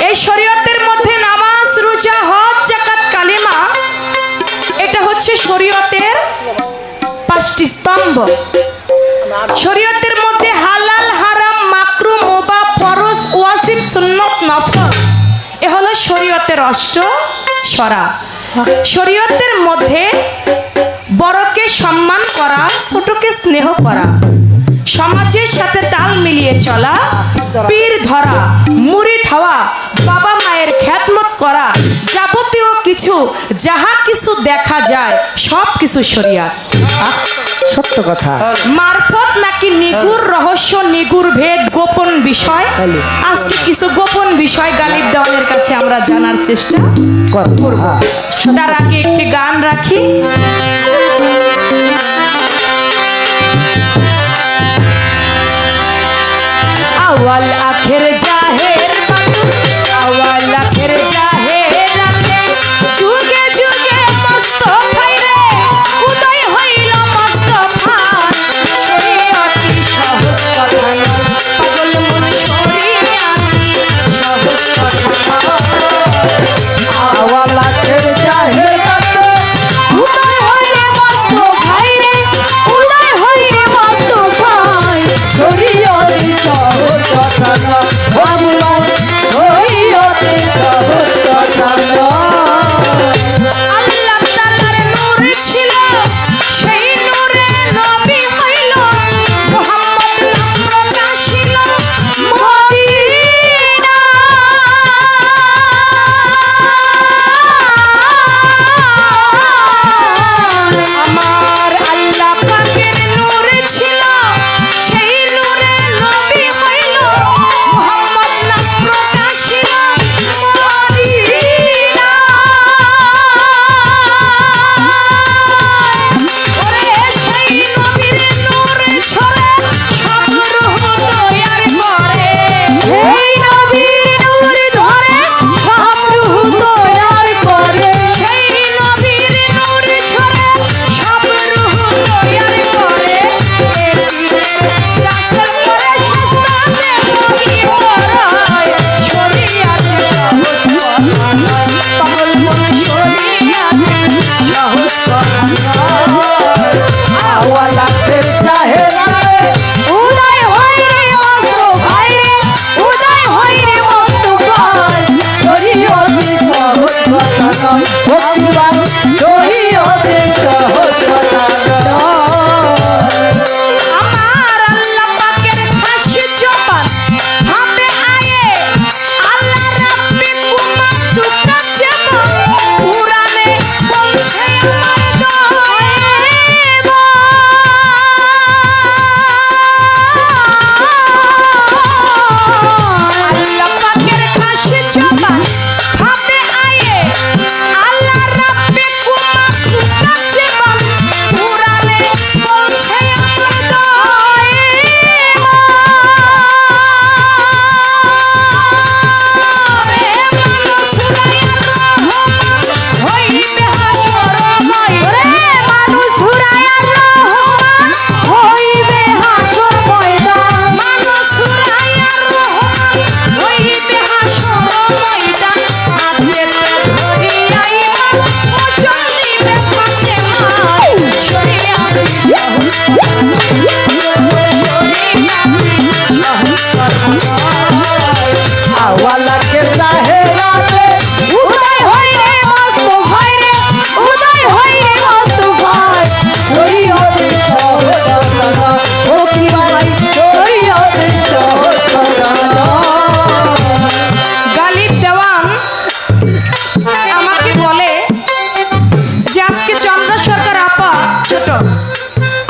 এই শরীয়তের মধ্যে নামাজ রোজা হজ যাকাত কালিমা, এটা হচ্ছে শরীয়তের 5টি স্তম্ভ। শরীয়তের মধ্যে হালাল হারাম মাকরু মুবাহ ফরজ ওয়াজিব সুন্নত নফল, এ হলো শরীয়তের অষ্ট সরা। শরীয়তের মধ্যে বড়কে সম্মান করা, ছোটকে স্নেহ করা, সমাজের সাথে তাল মিলিয়ে চলা, পীর ধরা, মুরিদ হওয়া, বাবা মায়ের খেদমত করা, যাবতীয় কিছু যাহা কিছু দেখা যায় সব কিছু শরীয়ত। সত্য কথা। মারফত নাকি নিগুড় রহস্য, নিগুড় ভেদ, গোপন বিষয়। আজকে কিছু গোপন বিষয় গালিব দেওয়ানের কাছে আমরা জানার চেষ্টা করব। তার আগে একটি গান রাখি। আওয়াল আখের জাহের বাতু, আওয়াল আখের জাহের রাতে, যুগে যুগে মুস্তাফাই রে উদয় হইল মুস্তাফার। শরীয়তি সহজ কথা নয়, পাগল মন শরীয়তি সহজ কথা নয়। আওয়াল আখের জাহের বাতু, উদয় হইল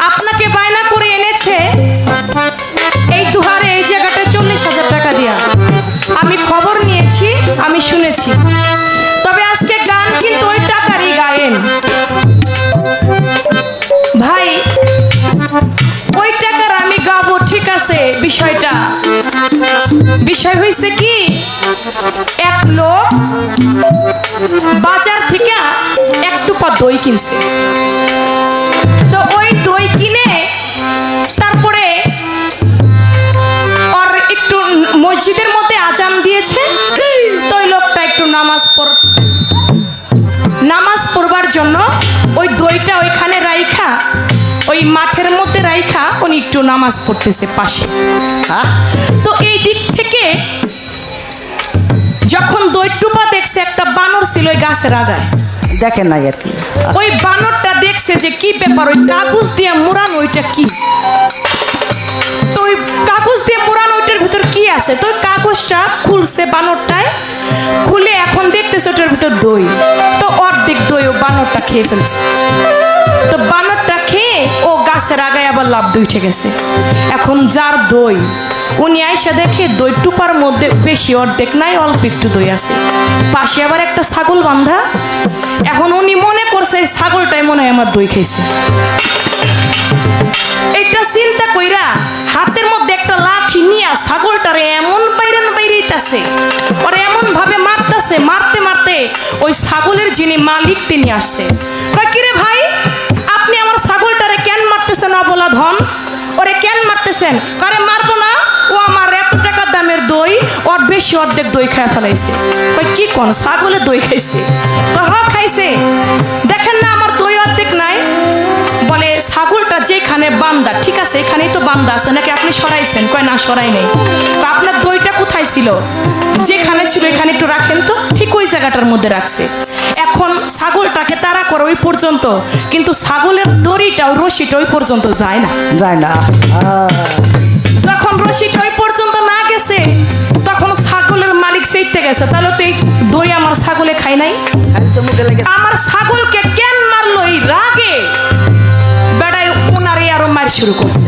আপনাকে বায়না করে এনেছে এই দুহারে এই জায়গাটা 40,000 টাকা দিয়া। আমি খবর নিয়েছি, আমি শুনেছি। তবে আজকে গান কিন্তু ওই টাকারই গায়েন ভাই, ওই টাকার আমি গাবো, ঠিক আছে। বিষয় হয়েছে কি, এক লোক বাজার থেকে এক টুপা দই কিনছে। তো ওই দই কিনে তারপরে আর একটু মসজিদের মধ্যে আজান দিয়েছে। তো ওই লোকটা একটু নামাজ পড়বার জন্য ওই দইটা ওইখানে রাইখা, ওই মাঠের মধ্যে রাইখা উনি একটু নামাজ পড়তেছে পাশে। তো এই দিক থেকে যখন দই টুপা দেখছে, একটা বানর ছিল ওই গাছের আগায়। দেখেন নাই আর কি। ওই বানরটা দেখছে যে কি ব্যাপার, ওই কাগজ দিয়ে মোড়ানো ওইটা কি। তো ওই কাগজ দিয়ে মোড়ানো ওইটার ভিতর কি আছে। তো ওই কাগজটা খুলছে বানরটায়, খুলে এখন দেখতেছে ওটার ভিতর দই। তো অর্ধেক দই ও বানরটা খেয়ে ফেলছে। তো বানরটা খেয়ে ও গাছের আগায় আবার লাফ দিয়ে উঠে গেছে। এখন যার দই, উনি আইসা দেখে দই টুপার মধ্যে বেশি অর্ধেক নাই, অল্প একটু দই আছে। পাশে আবার একটা ছাগল বাঁধা। এখন উনি মনে করছে এই ছাগলটাই মনে হয় আমার দই খাইছে। এটা চিন্তা কইরা হাতের মধ্যে একটা লাঠি নিয়ে ছাগলটারে এমন বাইরেইতাছে, ওরা এমন ভাবে মারতেছে, মারতে মারতে ওই ছাগলের যিনি মালিক তিনি আসছে। কয় কি রে ভাই, আপনি আমার ছাগলটারে কেন মারতেছেন অবলা ধন? ওরে কেন মারতেছেন? কারে মারবো না, ও আমার এত টাকার দামের দই ওর বেশি অর্ধেক দই খায় ফেলাইছে। কই কি কোন ছাগলের দই খাইছে? হ্যাঁ খাইছে। দেখেন না আমার দই অর্ধেক নাই। বলে ছাগলটা যেখানে বান্দা, ঠিক আছে এখানেই তো বান্দা আছে নাকি আপনি সরাইছেন? কয় না সরাই নেই। তো আপনার দইটা কোথায় ছিল? যেখানে ছিল এখানে একটু রাখেন তো। ঠিক ওই জায়গাটার মধ্যে রাখছে। এখন ছাগলটাকে তাড়া করে ওই পর্যন্ত, কিন্তু ছাগলের দড়িটা ওই রশিটা ওই পর্যন্ত যায় না। যখন রশিটা ওই পর্যন্ত না গেছে, তখন ছাগলের মালিক সেইতে গেছে। তাহলে তো এই দই আমার ছাগলে খাই নাই। আমার ছাগলকে কেন মারলো এই রাগে বেড়ায় ওনারে আরো মার শুরু করছে।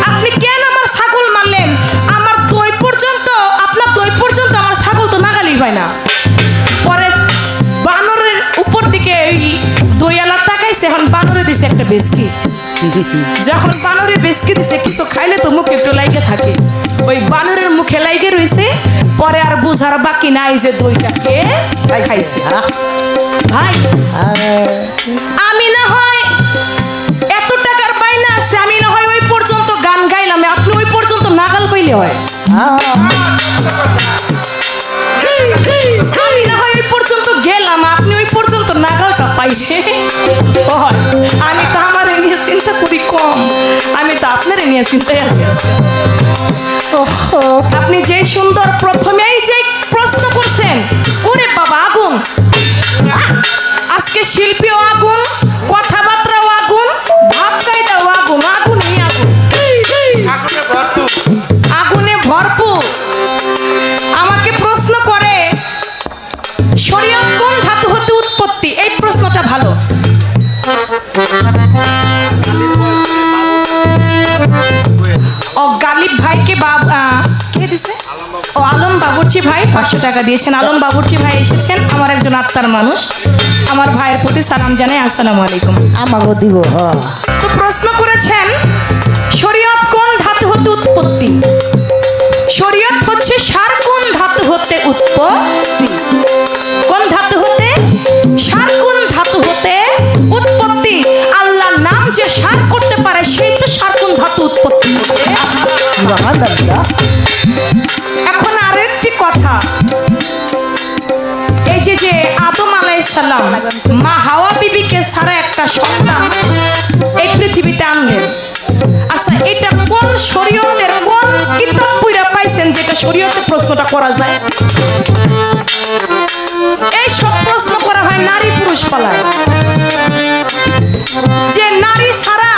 আপনি কেন আমার ছাগল মারলেন? আমার দই পর্যন্ত, আপনার দই পর্যন্ত আমার ছাগল তো নাগালি হয় না। পরে বানরের উপর দিকে এই দইয়ালা তাকাইছে, এখন বানরে দিছে একটা বেসকি। যখন বানরের বেসকি দিছে, কিছু খাইলে তো মুখে একটু লাইগে থাকে, ওই বানরের মুখে লাইগে রয়েছে। পরে আর বুঝার বাকি নাই যে দইটাকে খাইছে। ভাই আমি না হয় এত টাকার বাইনা আছে, আমি না হয় ওই পর্যন্ত গান গাইলাম, আপনি ওই পর্যন্ত নাগাল পাইলে হয়। আমি না হয় ওই পর্যন্ত গেলাম, আপনি ওই পর্যন্ত নাগালটা পাইছে। আমি তো আমার নিয়ে চিন্তা করি কম, আমি তো আপনার নিয়ে চিন্তায় আছি। আপনি যে সুন্দর প্রথমেই যে প্রশ্ন করছেন, ওরে বাবা আগুন, আজকে শিল্পীও আগুন, কথাবার্তাও আগুন, ভাব কায়দাও আগুন, আগুনই আগুন, আগুনে ভরপুর। আমাকে প্রশ্ন করে শরীয়ত কোন ধাতু হতে উৎপত্তি, এই প্রশ্নটা ভালো। ও গালিব ভাইকে কে দিছে? ও আলম বাবুর্চি ভাই 500 টাকা দিয়েছেন। আলম বাবুর্চি ভাই এসেছেন, আমার একজন আত্মার মানুষ। আমার ভাইয়ের প্রতি সালাম জানাই, আসসালামু আলাইকুম। আমাকে দিব। তো প্রশ্ন করেছেন শরীয়ত কোন ধাতু হতে উৎপত্তি। শরীয়ত হচ্ছে সার কোন ধাতু হতে উৎপত্তি। কোন ধাতু হতে? সার কোন ধাতু হতে উৎপত্তি। আল্লাহর নাম যে সার করতে পারে, সেই তো সার কোন ধাতু উৎপত্তি। এখন আরো একটি কথা, এই যে আদম আলাইহিস সালাম মা হাওয়া বিবিকে ছাড়া একটা সন্তান এই পৃথিবীতে আনলেন। আচ্ছা, এটা কোন শরীয়তের কোন কিতাব পড়া পাইছেন যেটা শরীয়তে প্রশ্নটা করা যায়? এই সব প্রশ্ন করা হয় নারী পুরুষ পালায়, যে নারী ছাড়া,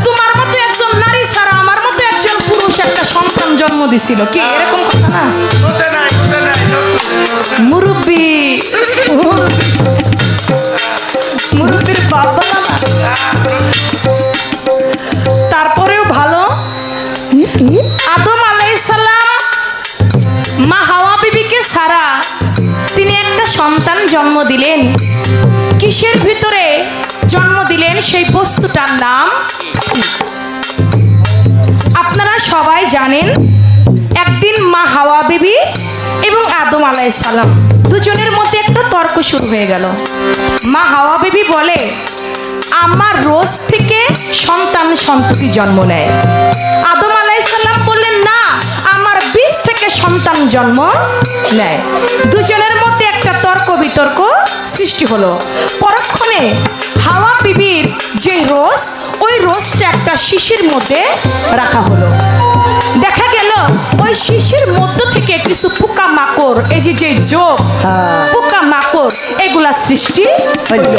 তোমার মতো একজন নারী ছাড়া আমার মতো একজন পুরুষ একটা সন্তান জন্ম দিছিল, কি এরকম কথা না? মুরব্বী, মুরব্বীর বাবা না দিলেন, কিসের ভিতরে জন্ম দিলেন সেই বস্তুটার নাম কি? আপনারা সবাই জানেন, একদিন মা হাওয়া বিবি এবং আদম আলাইহিস সালাম দুজনের মধ্যে একটা তর্ক শুরু হয়ে গেল। মা হাওয়া বিবি বলে, আমার রোজ থেকে সন্তান সন্ততি জন্ম নেয়। আদম আলাইহিস সালাম বললেন, না, আমার বীজ থেকে সন্তান জন্ম নেয়। দুজনের মধ্যে একটা তর্ক বিতর্ক সৃষ্টি হলো। পরক্ষণে হাওয়া বিবির যে রোজ, ওই রোজটা একটা শিশির মধ্যে রাখা হলো। দেখা গেল ওই শিশির মধ্য থেকে কিছু পোকা মাকড়, এই যে যোগ পোকা মাকড়, এগুলা সৃষ্টি হলো।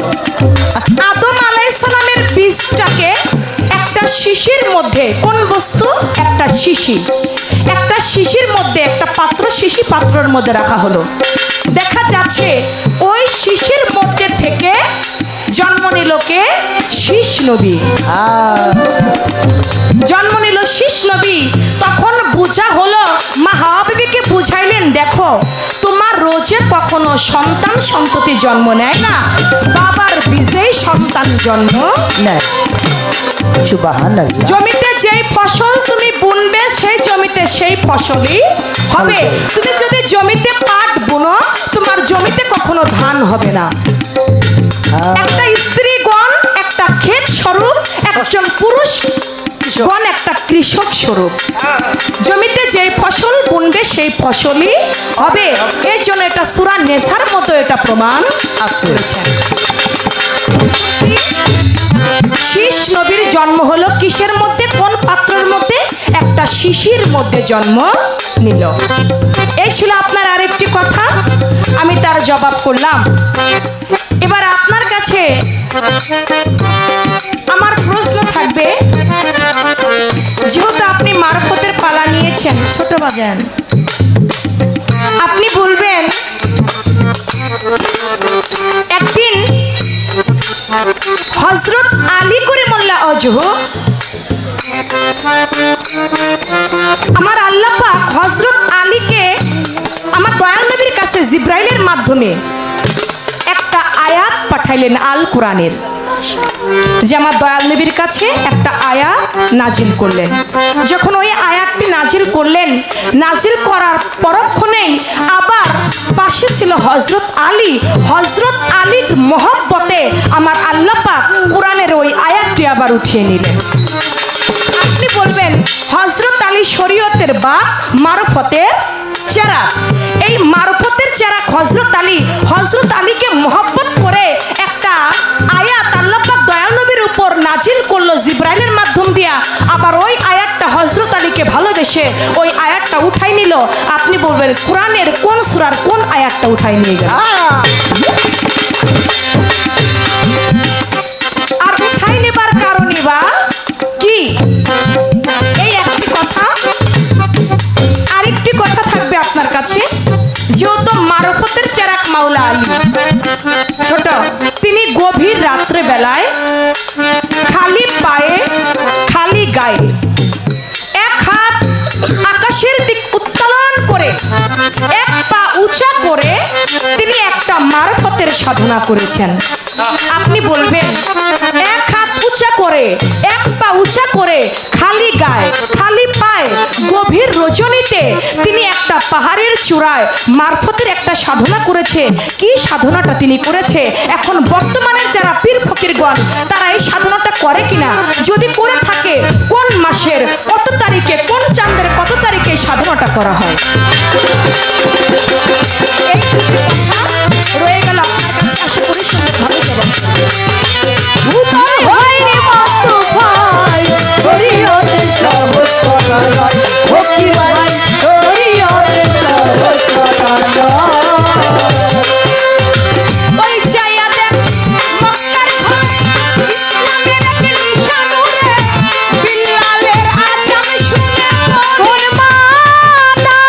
আদম আলাইহিস সালামের বীজটাকে একটা শিশির মধ্যে, কোন বস্তু? একটা শিশি, একটা শিশির মধ্যে, একটা পাত্র, শিশি পাত্রের মধ্যে রাখা হলো। দেখা যাচ্ছে ওই শিশির মধ্যে থেকে জন্ম নিল কে? শীষ নবী। জন্ম নিল শীষ নবী। তখন বুঝা হলো, মা হাওয়া বিবিকে বুঝাইলেন, দেখো, তোমার রোজে কখনো সন্তান সন্ততি জন্ম নেয় না, বাবার বীজেই সন্তান জন্ম নেয়। সুবহানাল্লাহ। জমিতে যেই ফসল তুমি বুনবে, সেই জমিতে সেই ফসলই হবে। তুমি যদি জমিতে পাট বুনো, তোমার জমিতে কখনো ধান হবে না। একটা স্ত্রীগণ একটা ক্ষেত স্বরূপ, একজন পুরুষ গণ একটা কৃষক স্বরূপ। জমিতে যেই ফসল বুনবে সেই ফসলই হবে। এই জন্য এটা সূরা নেসার মতো এটা প্রমাণ আছে। শীষ নবীর জন্ম হলো কিসের মধ্যে? কোন পাত্রের মধ্যে? একটা শিশির মধ্যে জন্ম নিল। এই ছিল আপনার আরেকটি কথা, আমি তার জবাব করলাম। এবার আপনার কাছে আমার প্রশ্ন থাকবে, যেহেতু আপনি মারফতের পালা নিয়েছেন, ছোট বাজান, আপনি বলবেন, একদিন হযরত আলী করিমুল্লাহ ওয়াজহু, আমার আল্লাহ পাক হযরত আলীকে আমার দয়াল নবীর কাছে জিব্রাইলের মাধ্যমে একটা আয়াত পাঠাইলেন আল কোরআনের, যে আমার দয়াল নবীর কাছে একটা আয়াত নাজিল করলেন। যখন ওই আয়াতটি নাজিল করলেন, নাজিল করার পরক্ষণেই আবার পাশে ছিল হযরত আলী। হযরত আলীর মহব্বতে আমার আল্লাহ পাক কোরআনের ওই আয়াতটি আবার উঠিয়ে নিলেন। আপনি বলবেন, হযরত আলী শরীয়তের বাপ, মারফতের চেরাগ। এই মারফতের চেরাগ হযরত আলীকে মহব্বত করে একটা আয়াত আল্লাহ পাক দয়াল নবীর উপর নাজিল করলো জিব্রাইলের মাধ্যম দিয়া। আবার ওই আয়াতটা হযরত আলীকে ভালোবেসে ওই আয়াতটা উঠাই নিল। আপনি বলবেন, কোরআনের কোন সূরার কোন আয়াতটা উঠাই নিয়ে গেল? আর উঠাই নেবার কারণই বা কি? এই একটি কথা। আরেকটি কথা থাকবে আপনার কাছে, যেহেতু মারফতের চেরাগ মাওলা আলী ছোট, তিনি গভীর রাত্রে বেলায় খালি পায়ে, খালি গায়ে, এক হাত আকাশের দিক উত্তোলন করে, এক পা উঁচা করে তিনি একটা মারফতের সাধনা করেছেন। আপনি বলবেন, এক হাত উঁচা করে, এক পা উঁচা করে, খালি গায়ে, খালি পায়ে, গভীর রজনীতে তিনি একটা পাহাড়ের চূড়ায় মারফতের একটা সাধনা করেছে। কি সাধনাটা তিনি করেছে? এখন বর্তমানের যারা পীর ফকিরগণ, তারা এই সাধনাটা করে কিনা, যদি করে থাকে, কোন মাসের কত তারিখে, কোন চাঁদের কত তারিখে এই সাধনাটা করা হয়? এই রয়ে গেল আপনার কাছে। আশা করি সবাই ভালো জবাব ওই চাইয়া দেখ মক্কার ঘরে, ইসলামের এক নিশানুরে, বিল্লালের আজান শুনে তোর মাতা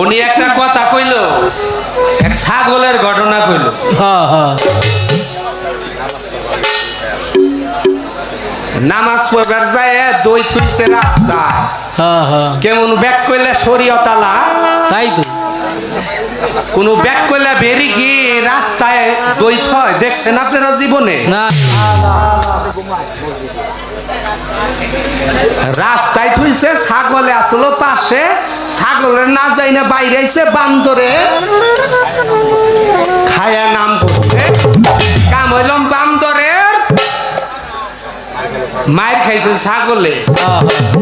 উনি একটা কথা কইল, এক ছাগলের ঘটনা কইল। হ্যাঁ হ্যাঁ নামাজ পড়বার যায় দই থুইছে রাস্তায়, হ্যাঁ হ্যাঁ কেমন ব্যাগ কইলে শরীয়তালা, তাই তো কোন ব্যাগ কইলে বেরি কি রাস্তায় দই থয় দেখছেন আপনারা জীবনে? না রাস্তায় থুইছে, ছাগলে আসলো পাশে, ছাগলের না যাই না বাইরে আইছে, বান্দরে খায়া নাম করছে, কাম হইলাম বান্দরের, মায়ের খাইছে ছাগলে। হ্যাঁ, হ্যাঁ।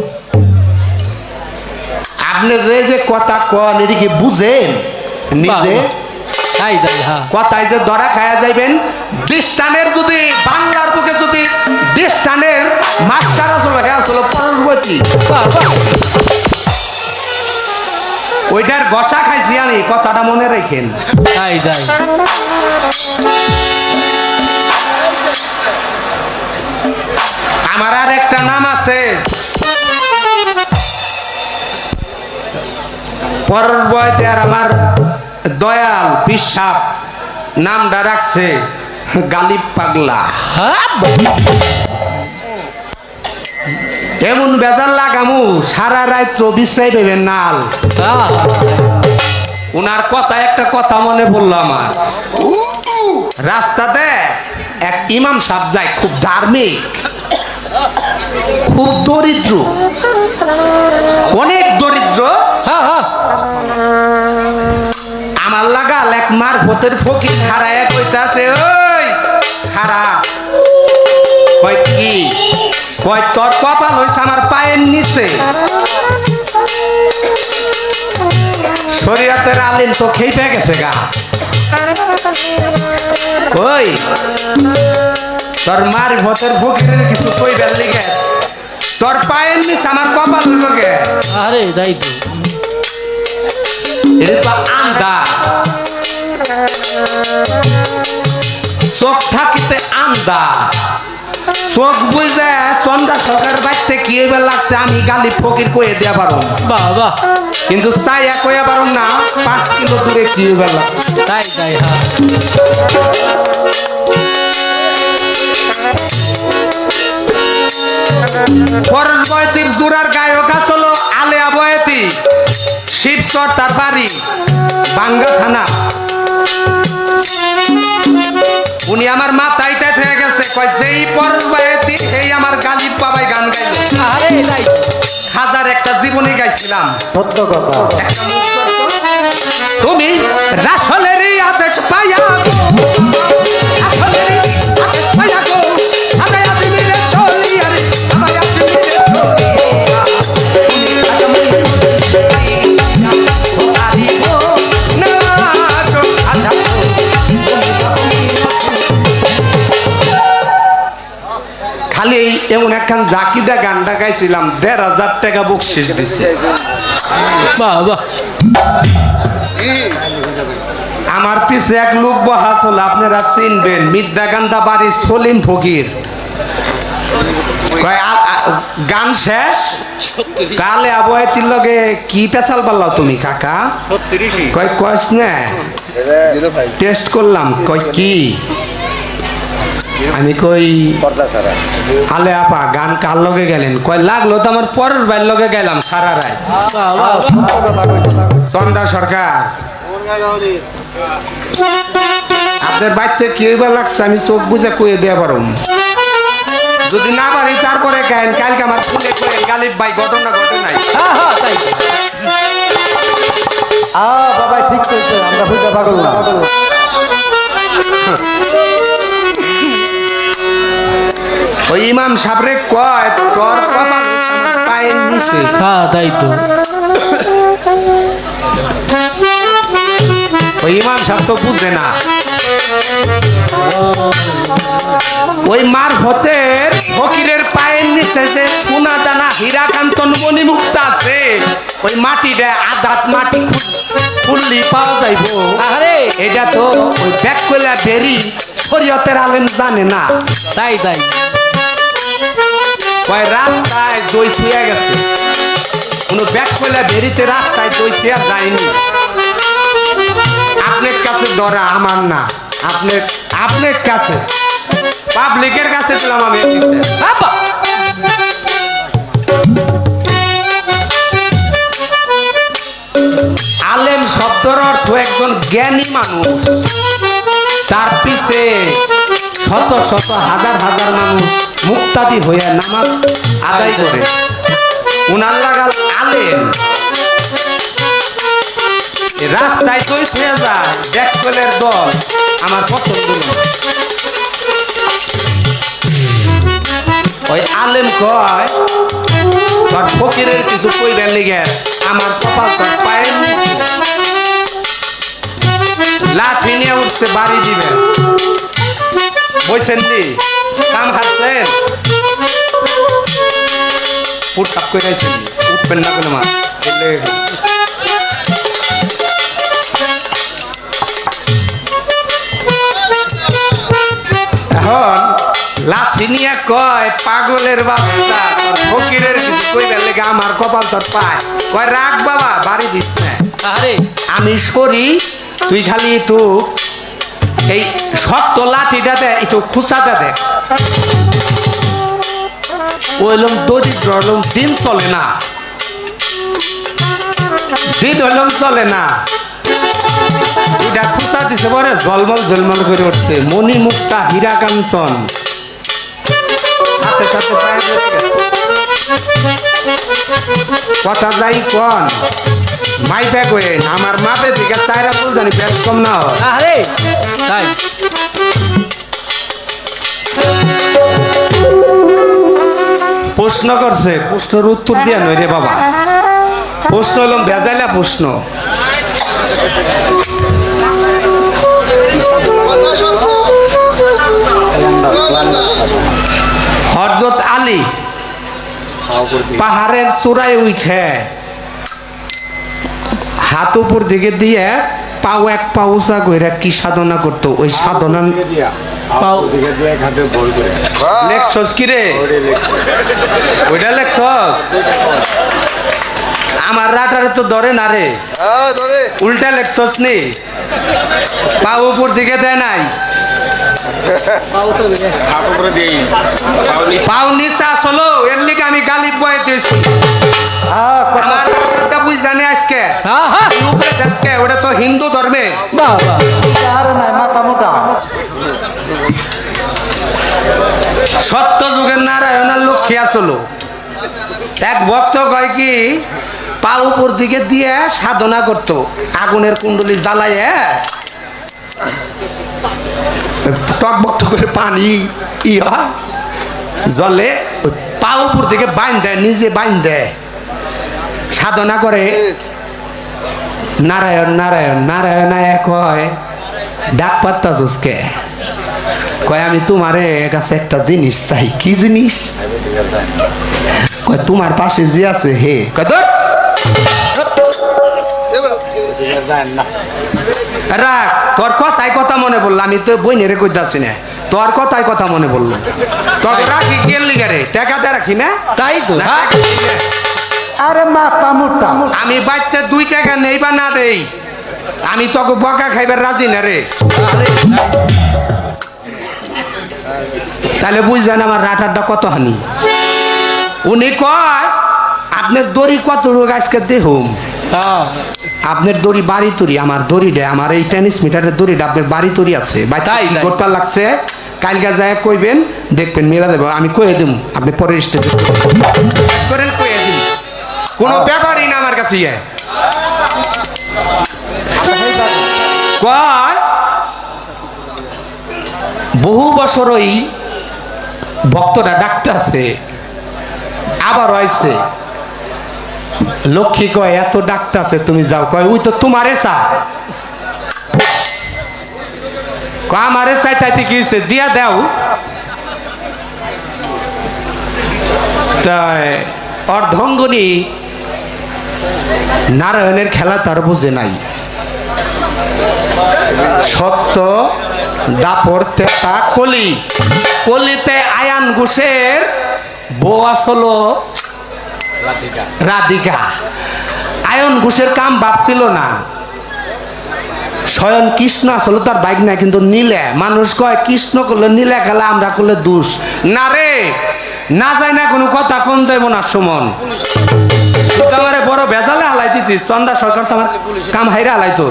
আপনি যে যে কথা কন এটি কি বুঝেন নিজে? বাহ, তাই তাই হ্যাঁ কথায় যে ধরা খায়া যাইবেন, দৃষ্টানের যদি বাংলার বুকে যদি দৃষ্টানের মাস্টার আসলো, হ্যাঁ আসলো পরবর্তী বাহ, বাহ। ওইটার গসা খাইছি আমি, কথাটা মনে রাখেন। তাই তাই আমার আর একটা নাম আছে, পরের বয়তে আর আমার দয়াল পিসাব নামটা রাখছে গালিব পাগলা। হ্যাঁ এমন বেজার লাগামু সারা রাত বিশ্রাই দেবেন নাল। হ্যাঁ উনার কথা একটা কথা মনে পড়লো আমার, রাস্তাতে এক ইমাম সাহেব যায়, খুব ধার্মিক, খুব দরিদ্র, অনেক দরিদ্র। হ্যাঁ হ্যাঁ আমার লাগাল এক মার ভোতের ফকির খাড়ায় কইতাছে, ওই খাড়া, কয় কি? কয় তোর কপাল হইছে আমার পায়ের নিচে, শরীয়তের আলিম তো খেপে গেছে গা। ওই তোর মার ভোতের ফকিরের কিছু কইবার লিগে তোর পায়ের নিচে আমার কপাল হইব গে? আরে তাই তো এটা তো আন্দা, চোখ থাকিতে আন্দা, চোখ বুঝে চন্দ্রা সরকার বাচ্চা কি এবার লাগছে আমি গালি ফকির কয়ে দেয়া পারো, বাহ বাহ কিন্তু চাইয়া কয়ে পারো না 5 কিলো দূরে কি এবার লাগছে। তাই তাই হ্যাঁ পরের বয়তির জোড়ার গায়ক আসলো আলেয়া বয়তি, শিবচর তার বাড়ি, বাঙ্গা থানা। উনি আমার মাথায় থেকে গেছে, কয় যেই পরের বয়তি সেই আমার গালিব বাবাই গান গাইল। আরে তাই হাজার একটা জীবনী গাইছিলাম, সত্য কথা। একটা মুখ করতো, তুমি রাসলেরই আদেশ পাইয়া গো, রাসলেরই আদেশ পাইয়া গো, আমায় আজমিরে চলিয়া রে, আমায় আজমিরে চলিয়া, তুমি আজমিরে চলিয়া, খোদারি গো, না তো আচ্ছা খালি এমন একখান জাকিদা গানটা গাইছিলাম, 1,500 টাকা বকশিস দিছে। বাহ বাহ আমার পিছে এক লোক বহা চলে, আপনারা চিনবেন, মিদ্যাগান্দা বাড়ি সলিম ফকির। কয় গান শেষ, কালে আবহাওয়াতির লগে কি পেশাল পাল্লাও তুমি কাকা? কয় কয়েস না, টেস্ট করলাম। কয় কি? আমি কই আলে আপা গান কার লগে গেলেন? কয় লাগলো তো আমার পরের ভাইয়ের লগে গেলাম সারা রাত। বাহ বাহ চন্দা সরকার, আপনার বাচ্চা কি হইবার লাগছে আমি চোখ বুঝে কয়ে দেয়া পারো, যদি না পারি তারপরে কেন কালকে আমার ফোনে করে গালিব ভাই ঘটনা ঘটে নাই। হ্যাঁ হ্যাঁ তাই বাবা ঠিক কইছে, আমরা বুঝতে পাগল না। ওই ইমাম সাবরে কয় তোর কপাল পায়ের নিচে, হ্যাঁ তাই তো ওই ইমাম সাহেব তো বুঝে না। ওই মার ভতের ফকিরের পায়ের নিচে যে সোনা দানা হীরা কাঞ্চন মণি মুক্তা আছে, ওই মাটিটা আধাত মাটি খুললি পাওয়া যাইব। আরে এটা তো ওই ব্যাক করলে বেরি শরীয়তের আলেম জানে না। তাই তাই কয় রাস্তায় দই থুয়ে গেছে, কোনো ব্যাগ করলে বেরিতে রাস্তায় দইতে আর যায়নি। আপনার কাছে ধরা আমার না, আপনার কাছে পাবলিকের কাছে দিলাম আমি। আব্বা আলেম শব্দের অর্থ একজন জ্ঞানী মানুষ, তার পিছে শত শত হাজার হাজার মানুষ মুক্তাদি হয়ে নামাজ আদায় করে, উনার লাগাল আলেম। রাস্তায় তৈরি হয়ে যায় ব্যাককলের দল, আমার পছন্দ না। ওই আলেম কয় তোর ফকিরের কিছু কইবার লিগে আমার কপাল তোর পায়ের নিচে, লাঠি নিয়ে উঠছে বাড়ি দিবেন। বলছেন কি কাম হাসছেন ফুটপাত করে আইছেন, উঠবেন না কোনো মাছ। এখন লাঠি নিয়ে কয় পাগলের বাচ্চা তোর ফকিরের কিছু কইবার লেগে আমার কপাল তোর পায়। কয় রাখ বাবা, বাড়ি দিস না, আরে আমি সরি, তুই খালি একটু এই শক্ত লাঠিটা দে, একটু খুসাটা দে। ওইলম দরিদ্র হলম, দিন চলে না, দিন হলম চলে না। দুইটা খুসা দিছে পরে জলমল জলমল করে উঠছে, মণি মুক্তা হীরা কাঞ্চন সাথে সাথে পায়ে লেগে গেছে। কথা যাই কন মাইপে কইন, আমার মাপে দিকে চাইরা ফুল জানি বেশ কম না হয়। আরে তাই প্রশ্ন করছে, প্রশ্নের উত্তর দিয়া নই রে বাবা, প্রশ্ন হলাম ভেজাইলা প্রশ্ন। হযরত আলী পাহাড়ের চূড়ায় উঠে হাত উপর দিকে দিয়ে পাও এক পা উঁচা কইরা কি সাধনা করতো, ওই সাধনা লেখছস কি রে? ওইটা লেখছস? আমার রাটারে তো ধরে না রে, উল্টা লেখছস নি? পা উপর দিকে দেয় নাই, পাও নিচে আসলো, এর লিগে আমি গালিব বয়ে দিয়েছি। আমার রাটারটা বুঝ জানে আজকে হ্যাঁ হ্যাঁ উপরে আজকে, ওটা তো হিন্দু ধর্মে। বাবা আর নাই মাথা মোটা। সত্য যুগের নারায়ণার লক্ষ্মী আসলো। এক ভক্ত কয় কি পা উপর দিকে দিয়ে সাধনা করত, আগুনের কুণ্ডলি জ্বালায় টক ভক্ত করে পানি ই হয় জলে, পা উপর দিকে বাইন দেয়, নিজে বাইন দেয়, সাধনা করে নারায়ণ নারায়ণ নারায়ণ। কয় ডাক পাত্তা জুসকে, কয় আমি তোমারে কাছে একটা জিনিস চাই। কি জিনিস? কয় তোমার পাশে যে আছে হে। কয় তোর রাখ, তোর কথাই কথা মনে পড়লো, আমি তো বইনেরে কইতাছি না, তোর কথাই কথা মনে পড়লো। তোর রাখি কেন লিগা রে, টাকাতে রাখি না? তাই তো না, হ্যাঁ। টাকা দিলে। আরে মাথা মোটা। আমি বাইতে 2 টাকা নেই বা না রে, আমি তোকে বকা খাইবার রাজি না রে। তাহলে বুঝছেন আমার রাটারটা কত হানি। উনি কয় আপনার দড়ি কত রোগ আজকে দেহুম, হ্যাঁ আপনার দড়ি বাড়ি তরি, আমার দড়িটা, আমার এই টেনিস মিটারের দড়িটা আপনার বাড়ি তরি আছে, তাই, তাই। গোটা লাগছে, কালকে যায় কইবেন, দেখবেন মেলা দেবো, আমি কয়ে দিম, আপনি পরের স্টেজে করেন, কয়ে দিন, কোনো ব্যাপারই না আমার কাছে। কয় বহু বছর ওই ভক্তরা ডাকতেছে, আবার হয়েছে লক্ষ্মী কয় এত ডাকতেছে তুমি যাও। কয় ওই তো তোমারে চা, আমারে চাই তাইতে কি হয়েছে, দিয়া দাও। তাই অর্ধঙ্গনী নারায়ণের খেলা তার বোঝে নাই। সত্য দাপর তেতা কলি, কলিতে আয়ান ঘোষের বউ আসলো রাধিকা আয়ন ঘোষের কাম ভাবছিল না, স্বয়ং কৃষ্ণ আসলে তার বাইক না, কিন্তু নীলে মানুষ কয় কৃষ্ণ করলে নীলে খেলা, আমরা করলে দুষ না রে, না যায় না কোনো কথা কোন যাইব না সুমন, তোমার বড় বেজালে হালাই দিতি চন্দা সরকার, তোমার কাম হাইরে হালাইতো।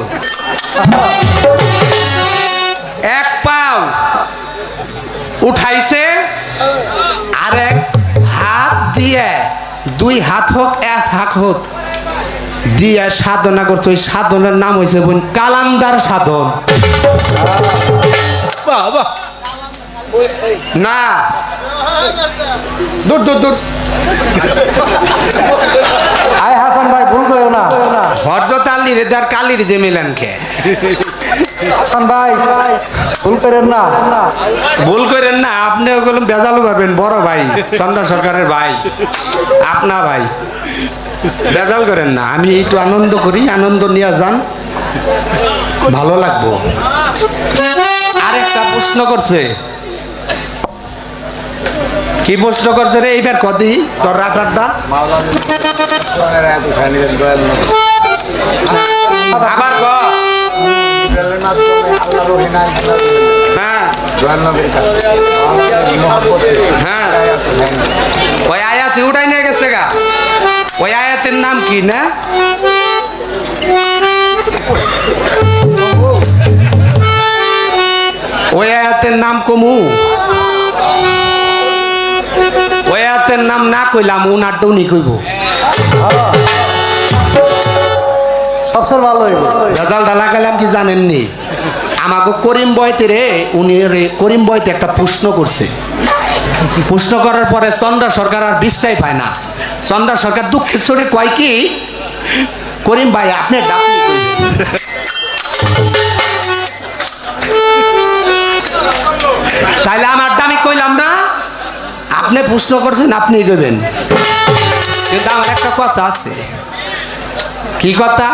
এক পাও উঠাইছে, আরেক হাত দিয়ে, দুই হাত হোক এক হাত হোক দিয়ে সাধনা করছে। ওই সাধনার নাম হয়েছে বোন কালান্দার সাধন। না দূর দূর দূর, আয় হাসান ভাই ভুল করো না। হরজত আলীর আর কালির দিয়ে মিলেন খে, হাসান ভাই ভুল করেন না। ভুল করেন না, আপনি ওগুলো বেজালু পাবেন, বড় ভাই চন্দ্রা সরকারের ভাই, আপনা ভাই বেজাল করেন না। আমি একটু আনন্দ করি, আনন্দ নিয়ে যান, ভালো লাগবো। আরেকটা প্রশ্ন করছে, কি প্রশ্ন করছে রে এইবার কদি তোর রাটারটা আবার ক। হ্যাঁ হ্যাঁ, ওই আয়াত উঠাই নিয়ে গেছে গা, ওই আয়াতের নাম কি না? ওই আয়াতের নাম কমু, ওই আয়াতের নাম না কইলাম উনার ডুনি কইব, সবচেয়ে ভালো হইব। রেজাল্টটা লাগালাম কি জানেননি? আমাকে করিম বয়তে রে, উনি করিম বয়তে একটা প্রশ্ন করছে, প্রশ্ন করার পরে চন্দ্রা সরকার আর বিশ্বাস পায় না। চন্দ্রা সরকার দুঃখের চড়ে কয় কি, করিম ভাই আপনি ডাকনি তাইলে আমার দামি কইলাম না, আপনি প্রশ্ন করছেন আপনি দেবেন। কিন্তু আমার একটা কথা আছে, কি কথা?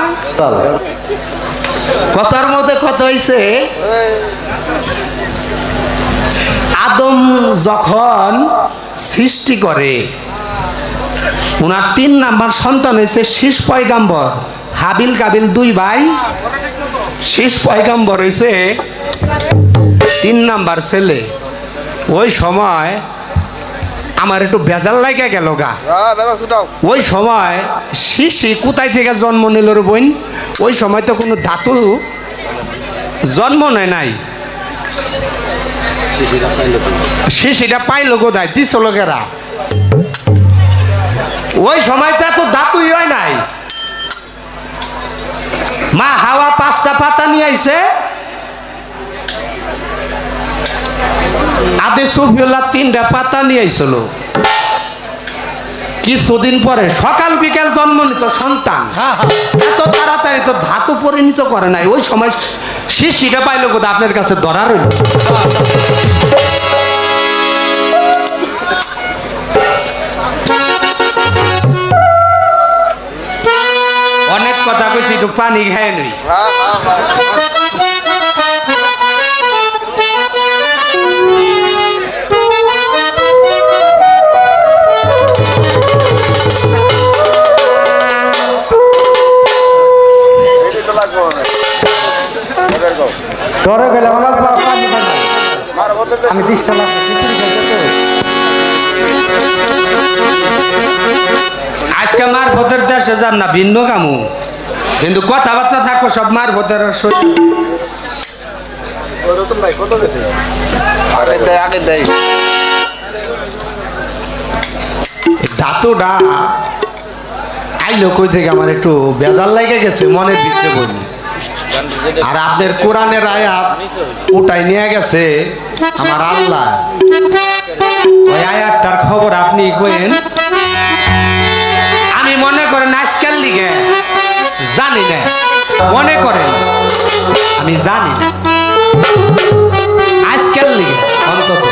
কথার মধ্যে কথা হইছে, আদম যখন সৃষ্টি করে উনার 3 নাম্বার সন্তান হয়েছে শীষ পয়গাম্বর, হাবিল কাবিল 2 ভাই, শীষ পয়গাম্বর হয়েছে 3 নাম্বার ছেলে। ওই সময় আমার একটু বেজাল লাগে গেল গা, ওই সময় শিশি কোথায় থেকে জন্ম নিল রে বোন? ওই সময় তো কোনো ধাতু জন্ম নেয় নাই, শিশিটা পাইল কোথায়? দিস লোকেরা ওই সময়টা তো ধাতুই হয় নাই। মা হাওয়া 5টা পাতা নিয়ে আইছে, আদে সুফিউল্লাহ 3টা পাতা নিয়ে আইছিল। কিছুদিন পরে সকাল বিকাল জন্ম নিত সন্তান, এত তাড়াতাড়ি তো ধাতু পরিণত করে নাই। ওই সময় শিশিটা পাইল কোথায়? আপনার কাছে ধরা রইল। অনেক কথা কইছি, একটু পানি খায় নই। ডরে গেলে আমার পানি পানি আমি দিচ্ছি না। আজকে মার ভোটের দেশে যান না, ভিন্ন কামু, কিন্তু কথাবার্তা থাকবো সব মার ভোটের। ধাতুটা আইলো কই থেকে আমার একটু বেজাল লাগে গেছে মনের ভিতরে বলি। আর আপনার কোরআনের আয়াত ওটাই নিয়ে গেছে আমার আল্লাহ, ওই আয়াতটার খবর আপনি কইেন। আমি মনে করেন আজকাল লিগে জানি না, মনে করেন আমি জানি না আজকাল লিগে অন্তত।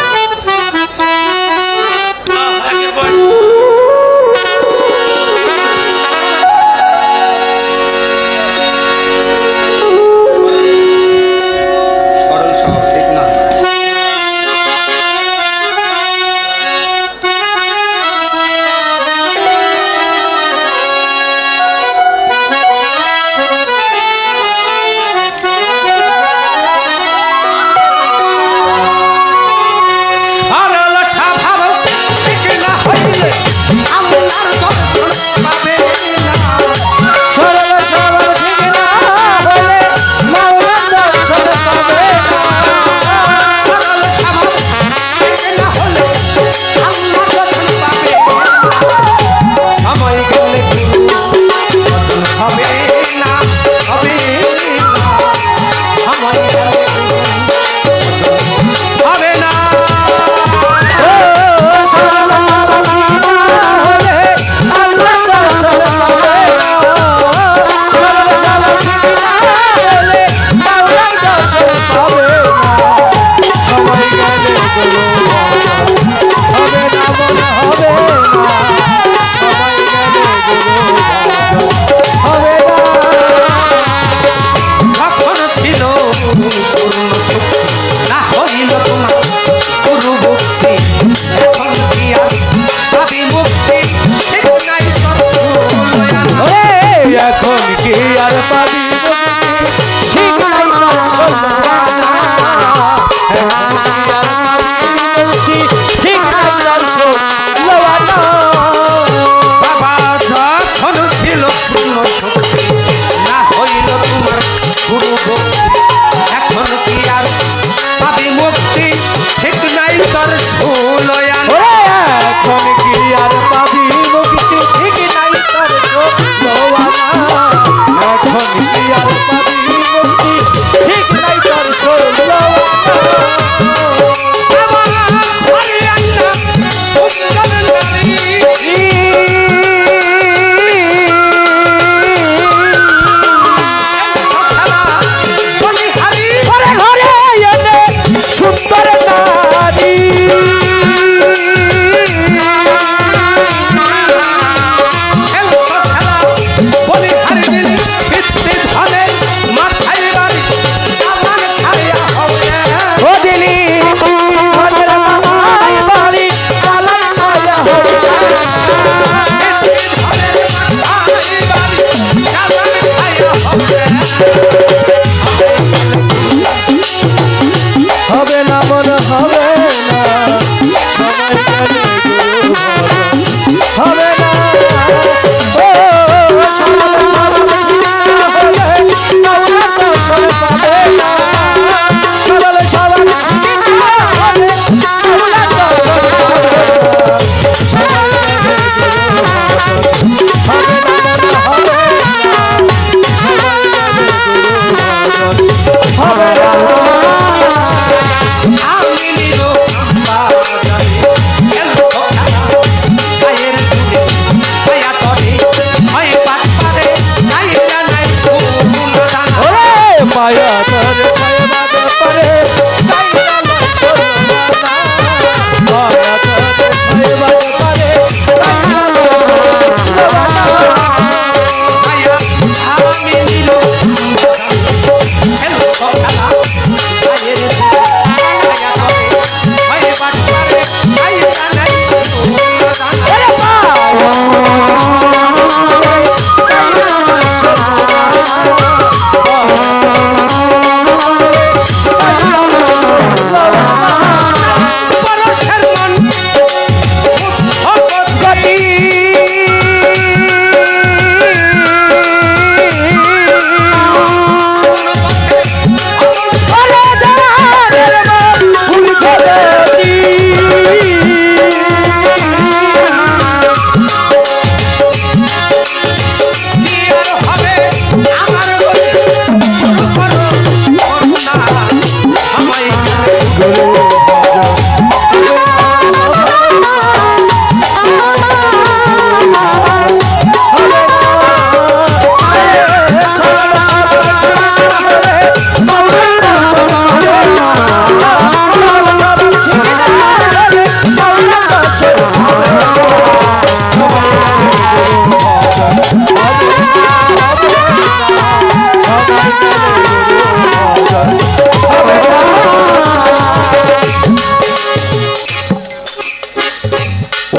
কি আর পাবি ঠিক নাই তোর ছোটবানা এখন কি আর পাবি ঠিক নাই তোর ছোটবানা বাবা যখন ছিল পূর্ণ শক্তি না হইল তোমার গুরু ভক্তি এখন কি আর পাবি মুক্তি ঠিক নাই তোর ঝুলয়ান এখন কি আর পাবি মুক্তি ঠিক নাই তোর ছোটবানা এখন কি আর পাবি মুক্তি ঠিক নাই তোর ছোটবানা সুন্দর নারী ও দিলি ধনের মাথায় বাড়ি চালায় মায়া হবে না মন হবে না সময় গেলে হবে না ও পাবে না সবাই সবাই হবে না মায়া তোর ছায়া বাঁধে পরে মায়া তোর ছায়া বাঁধে পরে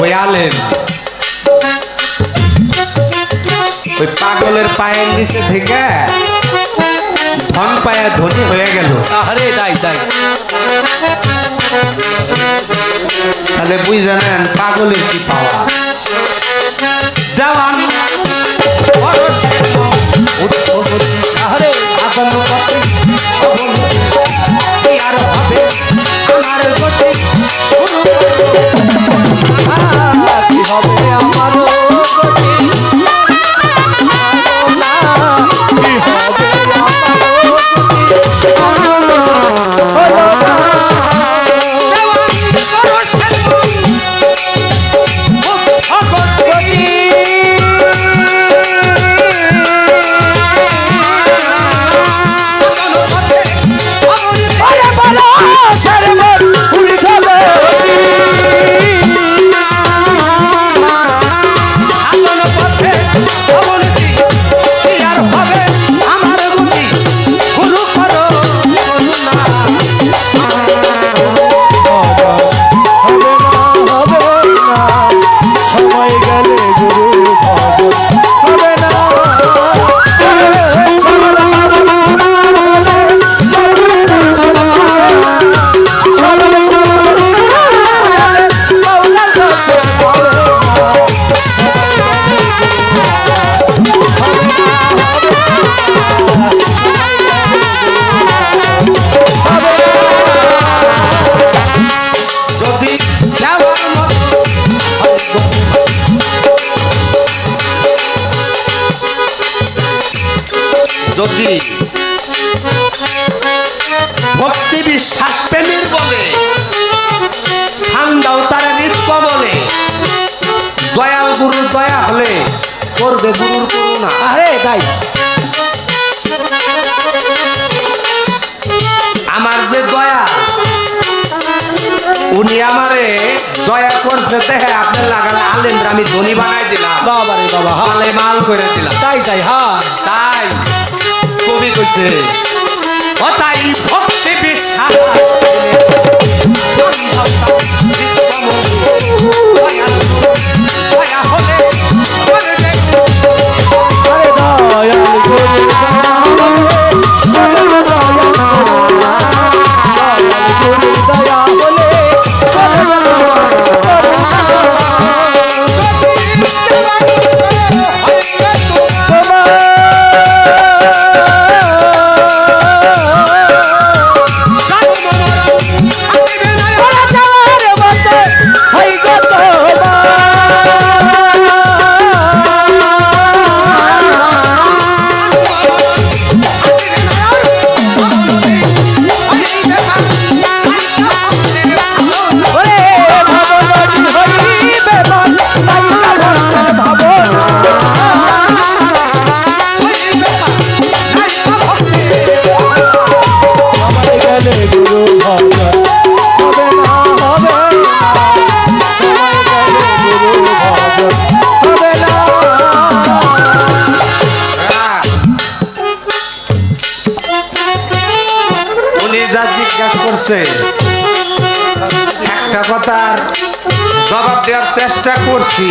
ওই আলেম ওই পাগলের পায়ের নিচে থেকে ধন পায়া ধনী হয়ে গেল। আরে তাই তাই তাহলে বুঝ জানেন পাগলের কি পাওয়া। জওয়ান আরে কি হবে আমার গতি কি হবে আমার গতি যদি ভক্তি বিশ্বাস প্রেমের বলে স্থান দাও তারা নৃত্য বলে দয়াল গুরুর দয়া হলে করবে গুরুর করুণা। আরে তাই আমার যে দয়া উনি আমারে দয়া করছে দেখে আপনার লাগালে আলেমরা আমি ধনী বানাই দিলাম, বাবা রে বাবা, হ্যাঁ মালে মাল করে দিলাম। তাই তাই, হ্যাঁ তাই কবি কইছে ও তাই ভক্তি বিশ্বাস দয়া হলে করবে আরে দয়াল গুরু দয়া বলে করছে একটা কথার জবাব দেওয়ার চেষ্টা করছি,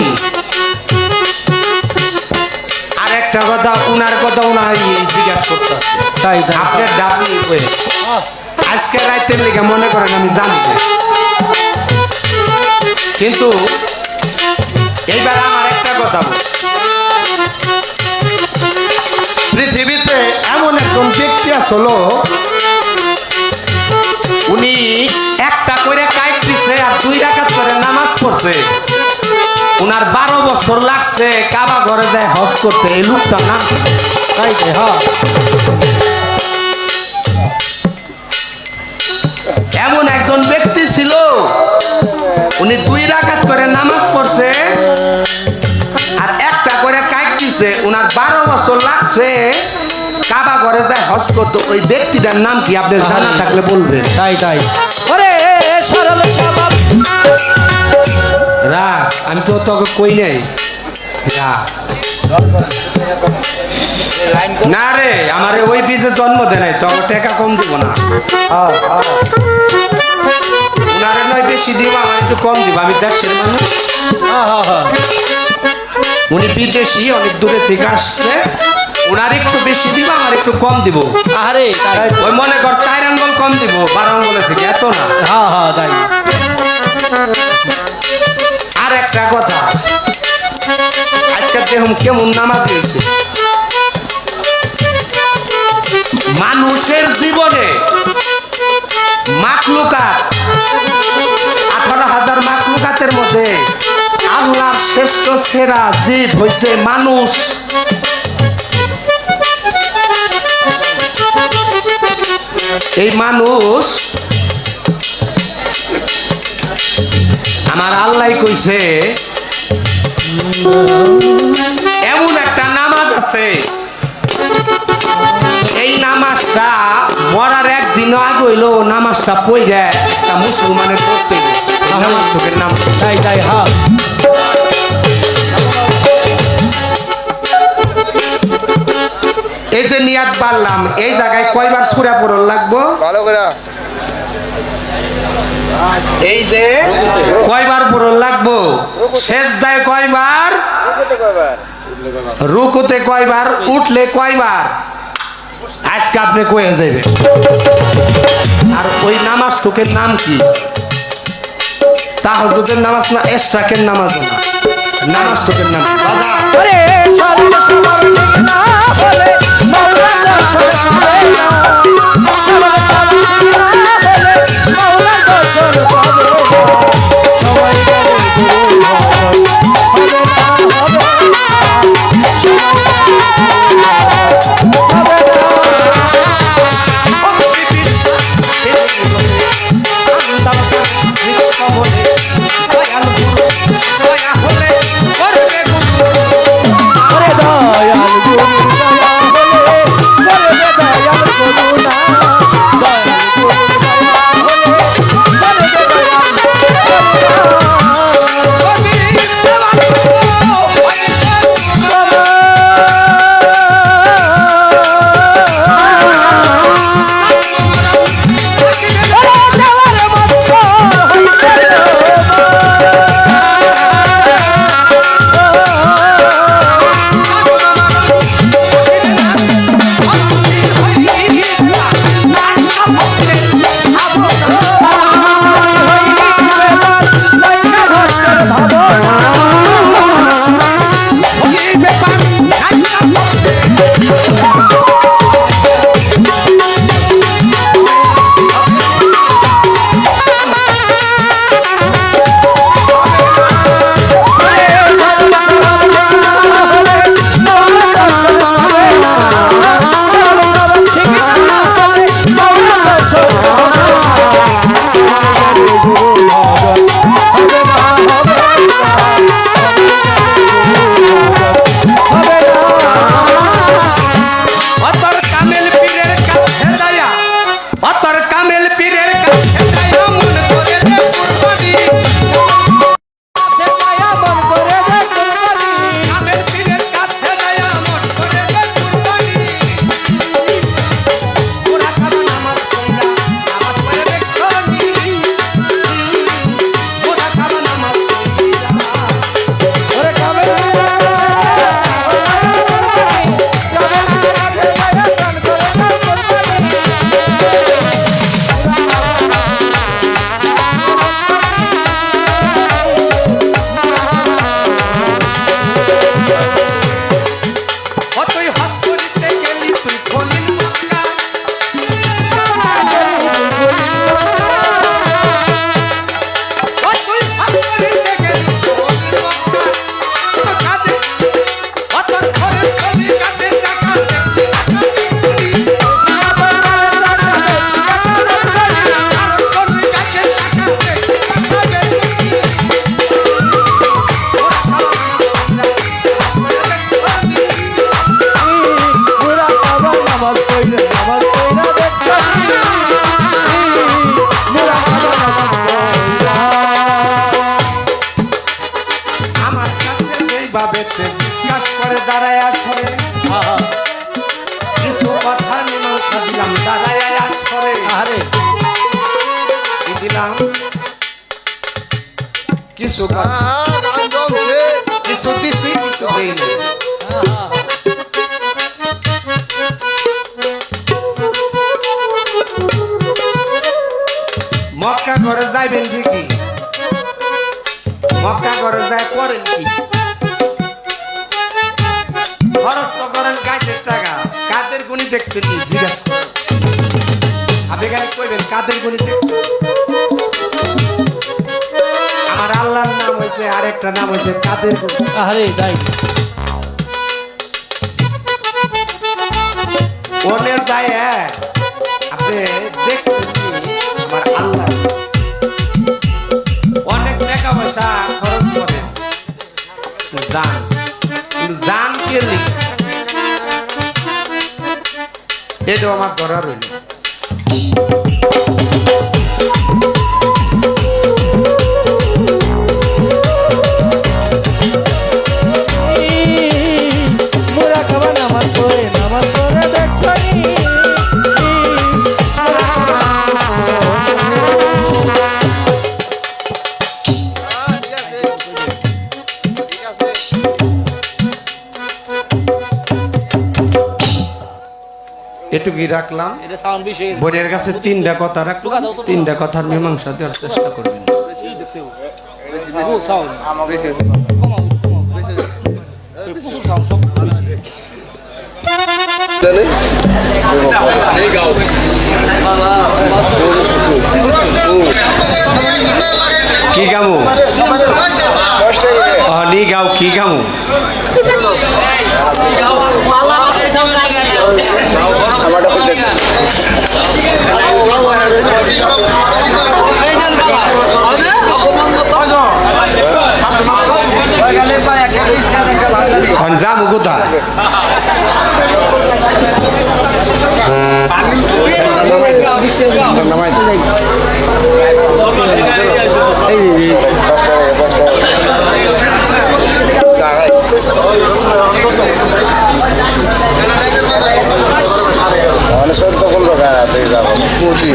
আর একটা কথা উনার কথা উনার জিজ্ঞাসা করতে তাই তাই আপনার দাবি আজকে রাইতের লিগে মনে করেন আমি জানি না, কিন্তু এইবার আমার একটা কথা বল, পৃথিবীতে এমন একজন ব্যক্তি আসলো উনি একটা করে কাইট দিছে আর 2 রাকাত করে নামাজ পড়ছে, উনার 12 বছর লাগছে কাবা ঘরে যায় হজ করতে। এই লোকটার নাম তাই তাই, হ্যাঁ এমন একজন ব্যক্তি ছিল উনি 2 রাকাত করে নামাজ পড়ছে আর একটা করে কাইট দিছে, উনার 12 বছর লাগছে কাবা ঘরে যায় হজ করতে। ওই ব্যক্তিটার নাম কি আপনি জানা থাকলে বলবেন। তাই তাই, ওরে সরল স্বভাব রাখ, আমি তো তোকে কই নাই রাখ। না রে, আমারে ওই বীজে জন্ম দেয় নাই, তো টাকা কম দিব না। উনারে নয় বেশি দিব, আমার একটু কম দিব, আমি দেশের মানুষ। উনি বিদেশি, অনেক দূরে থেকে আসছে, উনার একটু বেশি দিব, আমার একটু কম দিব। আরে তাই, ওই মনে কর 4 আঙ্গুল কম দিব 12 আঙ্গুলের থেকে, এত না। হ্যাঁ হ্যাঁ তাই। আর একটা কথা, আজকে দেখুন কেমন নামাজ হয়েছে। মানুষের জীবনে মাখলুকাত 18,000 মাখলুকাতের মধ্যে আল্লাহর শ্রেষ্ঠ সেরা জীব হয়েছে মানুষ। এই মানুষ আমার আল্লাহ কইছে এমন একটা নামাজ আছে, এই নামাজটা মরার একদিনও আগে হইলো নামাজটা পড়ে তা মুসলমানের পড়তে নামাজ তোকে নাম। তাই তাই, হ্যাঁ এই যে নিয়াত পারলাম, এই জায়গায় কয়বার সূরা পড়ন লাগবো ভালো করে, এই যে কয়বার পড়ন লাগবো, সেজদায় কয়বার, রুকুতে কয়বার, উঠলে কয়বার, আজকে আপনি কয়ে যাবে। আর ওই নামাজ তোকে নাম কি? তাহাজ্জুদের নামাজ না, ইশরাকের নামাজ না, নামাজ তোকে নাম বাবা। ওরে সরল স্বভাব ঠিক না বলে মাওলা দর্শন পাবে না, সরল স্বভাব ঠিক না বলে মাওলা দর্শন পাবে না, সবাই বলে গুরু ভজন হবে না, হবে না, সবাই বলে গুরু ভজন হবে না। অতর কামেল পীরের কাছে যায়া অতর কামেল পীরের কাছে যায়া মন করে দে কুরবানি কামেল পীরের কাছে যায়া মন করে দে কুরবানি ওরা খাবে নামাজ পড়া নামাজ পড়ে দেখনি ওরা খাবে নামাজ পড়া ও তুই হজ করিতে গেলি তুই খলিল মক্কা ও তুই হজ করিতে গেলি খলিল মক্কা তো কাঁদে ও তোর ঘরে চলি কাঁদে টাকা দেখতে আমার কাছে যেইভাবে জিজ্ঞাসা করে দাঁড়ায় আসরে কিছু কথা মীমাংসা দিলাম দাঁড়ায় আসরে কি দিলাম কিছু কিছু দিছি কিছু দেইনি মক্কা ঘরে যাইবেন ঠিকই মক্কা ঘরে যায় করেন কি খরচ তো করেন কাজের টাকা কাদের গুণী দেখছেন নি জিজ্ঞাসা করেন আপনি কেন কইবেন কাদের গুণী দেখছেন আমার আল্লাহর নাম হয়েছে আরেকটা নাম হয়েছে কাদের গুণী ওনে যায় আপনি দেখছেন কি আমার আল্লাহ অনেক টাকা পয়সা খরচ করে জান জান কে লিখে এটা আমার ধরা রইল এটুকুই রাখলাম বোনের কাছে তিনটা কথা রাখলাম তিনটা কথার মীমাংসা দেওয়ার চেষ্টা করবেন কি গামু নি গাও কি গামু যাবো কোথায়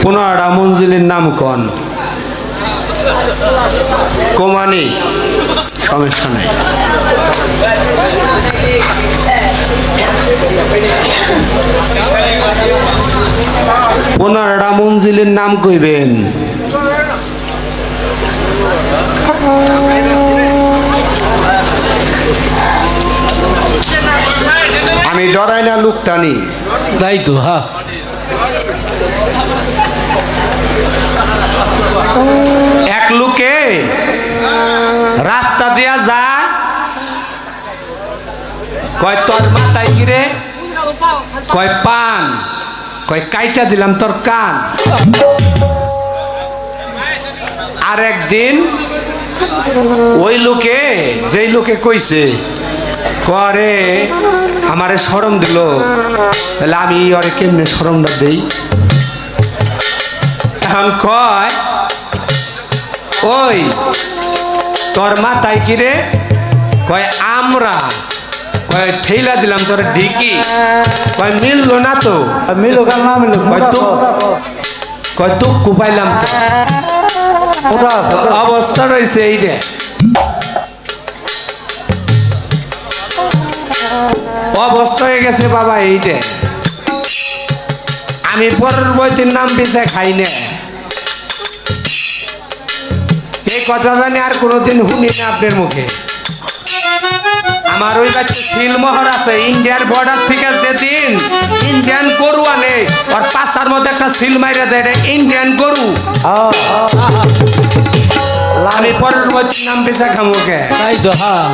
পুনরাটা মঞ্জিলের নাম কন কোমানি সমস্যা নেই পুনরাটা মঞ্জিলের নাম কইবেন আমি ডরাই না, লোক টানি। তাই তো হ্যাঁ। এক লোকে রাস্তা দিয়া যায়, কয় তোর মাথায় গিরে, কয় পান, কয় কাইটা দিলাম তোর কান। আর একদিন ওই লোকে, যেই লোকে কইছে, করে আমারে শরম দিল, তাহলে আমি ওরে কেমনে শরমটা দেই? এখন কয়, ওই তোর মাথায় কিরে, কয় আমরা, কয় ঠেলা দিলাম তোর ঢিকি, কয় মিললো না তো, মিলো কাল না মিলো কয় তো কুপাইলাম তো। অবস্থা রয়েছে এইটা। অবস্থা হয়ে গেছে বাবা এইটা। আমি পরের বইটির নাম বেচা খাই না, এই কথা জানি আর কোনোদিন শুনি না আপনার মুখে। আমার ওই বাচ্চা শিলমোহর আছে, ইন্ডিয়ার বর্ডার থেকে যেদিন ইন্ডিয়ান গরু আনে, আর পাশার মধ্যে একটা সিল মাইরা দেয়, এটা ইন্ডিয়ান গরু। আমি পরের বইটির নাম বেচা খামোকে। তাই তো হ্যাঁ।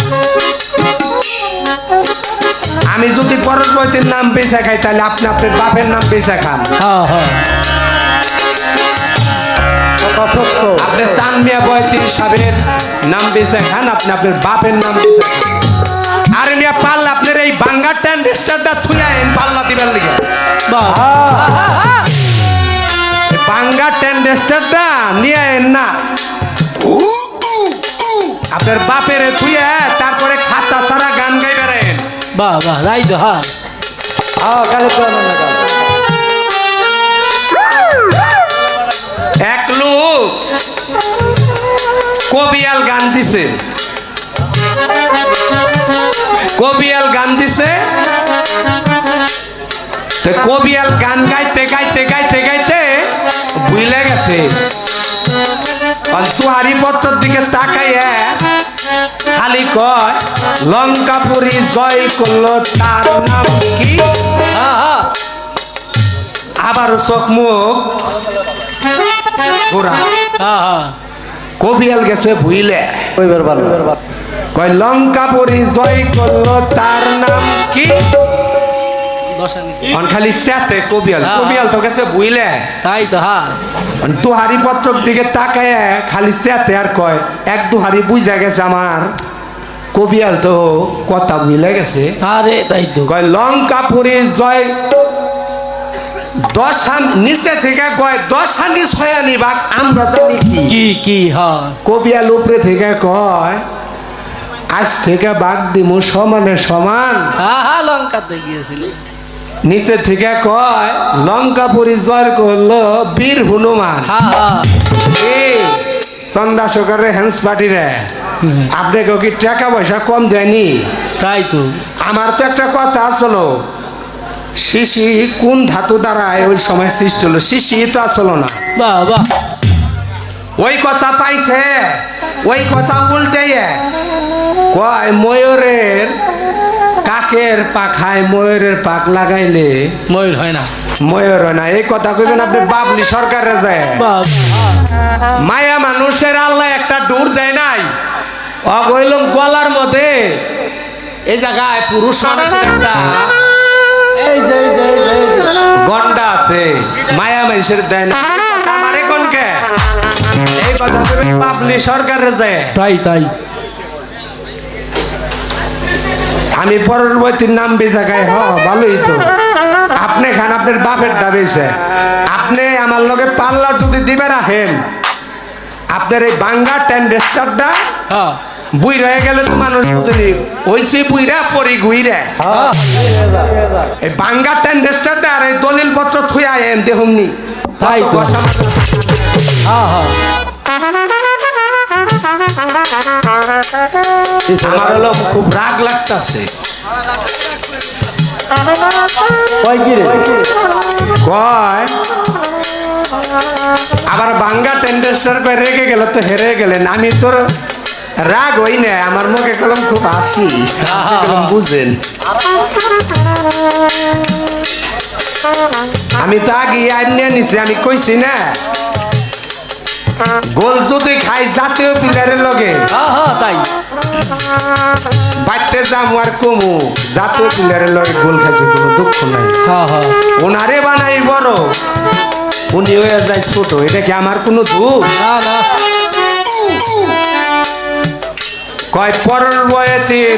আমি যদি পরের বইটির নাম বেচা খাই, তাহলে আপনি আপনার বাপের নাম বেচা খান। হ্যাঁ হ্যাঁ। আপনি চানমিয়া বয়তির সাহেবের নাম বেচা খান, আপনি আপনার বাপের নাম বেচা খান। আরে মিয়া পাল্লা, আপনার এই বাঙ্গার ট্যান্ডেস্টারটা থুইয়া এন পাল্লা দিবার লিগে। বাঙ্গার ট্যান্ডেস্টারটা নিয়ে এন না, আপনার বাপের থুইয়া তারপরে খাতা সারা গান গাই বেড়েন। বাহ বাহ, তাই তো হ্যাঁ। এক লোক কবিয়াল গান দিছে, কবিয়াল গান দিছে, তো কবিয়াল গান গাইতে গাইতে গাইতে গাইতে ভুলে গেছে। তুহারি পত্রের দিকে তাকাইয়া খালি কয়, লঙ্কাপুরি জয় করলো তার নাম কি? আবার চোখ মুখ ঘোরা। কবিয়াল গেছে ভুইলে, কয় লঙ্কাপুরি জয় করলো তার নাম কি? খালি স্যাতে কবিয়াল, কবিয়াল তো গেছে ভুইলে। তাই তো হ্যাঁ। দুহারি পত্রর দিকে তাকায় খালি স্যাতে আর কয়, এক দুহারি বুঝা গেছে আমার, কবিয়াল তো কথা ভুলে গেছে। আরে তাই তো। কয় লঙ্কাপুরি জয়, নিচে থেকে কয় 10 আনি 6 আনি বাঘ আমরা জানি কি কি হ্যাঁ। কবিয়াল উপরে থেকে কয়, আজ থেকে বাঘ দিমু সমানে সমান। লঙ্কাতে গিয়েছিল। নিচে থেকে কয়, লঙ্কাপুরি জয় করলো বীর হনুমান। চন্দা সরকারের হ্যান্স পার্টি রে, আপনাকে কি টাকা পয়সা কম দেয়নি? তাই তো। আমার তো একটা কথা আসলো, শিশি কোন ধাতু দ্বারায় ওই সময় সৃষ্টি হলো? শিশি তো আসলো না। বাহ বাহ। ওই কথা পাইছে, ওই কথা উল্টে কয়, ময়ূরের কাকের পাখায় ময়ূরের পাক লাগাইলে ময়ূর হয় না, ময়ূর হয় না। এই কথা কইবেন আপনি বাবলি সরকারের যায়। মায়া মানুষের আল্লাহ একটা ডোর দেয় নাই, অগৈলম গলার মধ্যে এই জায়গায় পুরুষ মানুষের একটা গন্ডা আছে, মায়া মানুষের দেয় না। আমারে কোনকে এই কথা কইবেন বাবলি সরকারের যায়। তাই তাই। আমি পরের বইটির নাম বেচা খাই, ভালোই তো। আপনি খান আপনার বাপের ডাবেছে। আপনি আমার লগে পাল্লা যদি দিবে রাখেন, আপনার এই বাঙ্গা ট্যান্ডেস্টারটা বুই রয়ে গেলে তো মানুষ বুঝলি ওইসে বুইরা পরি গুইরা। এই বাঙ্গা ট্যান্ডেস্টারটা আর এই দলিল পত্র থুয়া এন দেহমনি। তাই তো। আমার হলো খুব রাগ লাগতাছে। কয় আবার বাঙ্গা টেন্ডেস্টার কয় রেগে গেল তো হেরে গেলেন। আমি তোর রাগ হই না, আমার মুখে কলম খুব হাসি, আপনি কলম বুঝেন। আমি তো আগে আইনিয়া নিছি, আমি কইছি না গোল যদি খাই জাতীয় প্লেয়ারের লগে হ্যাঁ হ্যাঁ তাই বাইতে যাম আর কমু, জাতীয় প্লেয়ারের লগে গোল খাইছে কোনো দুঃখ নাই। হ্যাঁ হ্যাঁ ওনারে বানাই বড়, উনি হয়ে যায় ছোট, এটা কি আমার কোনো দুঃখ? না না কয় পরের বয়েতির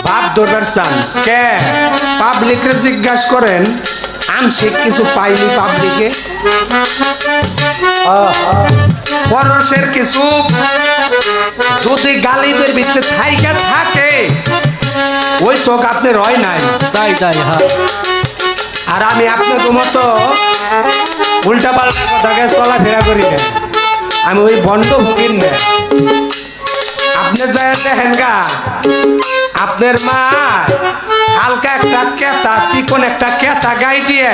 বাপ ধরবার চান কে? পাবলিকরে জিজ্ঞাসা করেন, আংশিক কিছু পাইনি পাবলিকে, পরশের কিছু যদি গালিবের ভিতরে থাইকা থাকে ওই চোখ আপনার হয় নাই। তাই তাই হ্যাঁ আর আমি আপনাদের মতো উল্টা পাল্টা কথাকে চলাফেরা করি না, আমি ওই বন্ধ ভুগিন না। আপনি যায় দেখেন গা, আপনার মা হালকা একটা কেতা, চিকন একটা কেতা গাই দিয়ে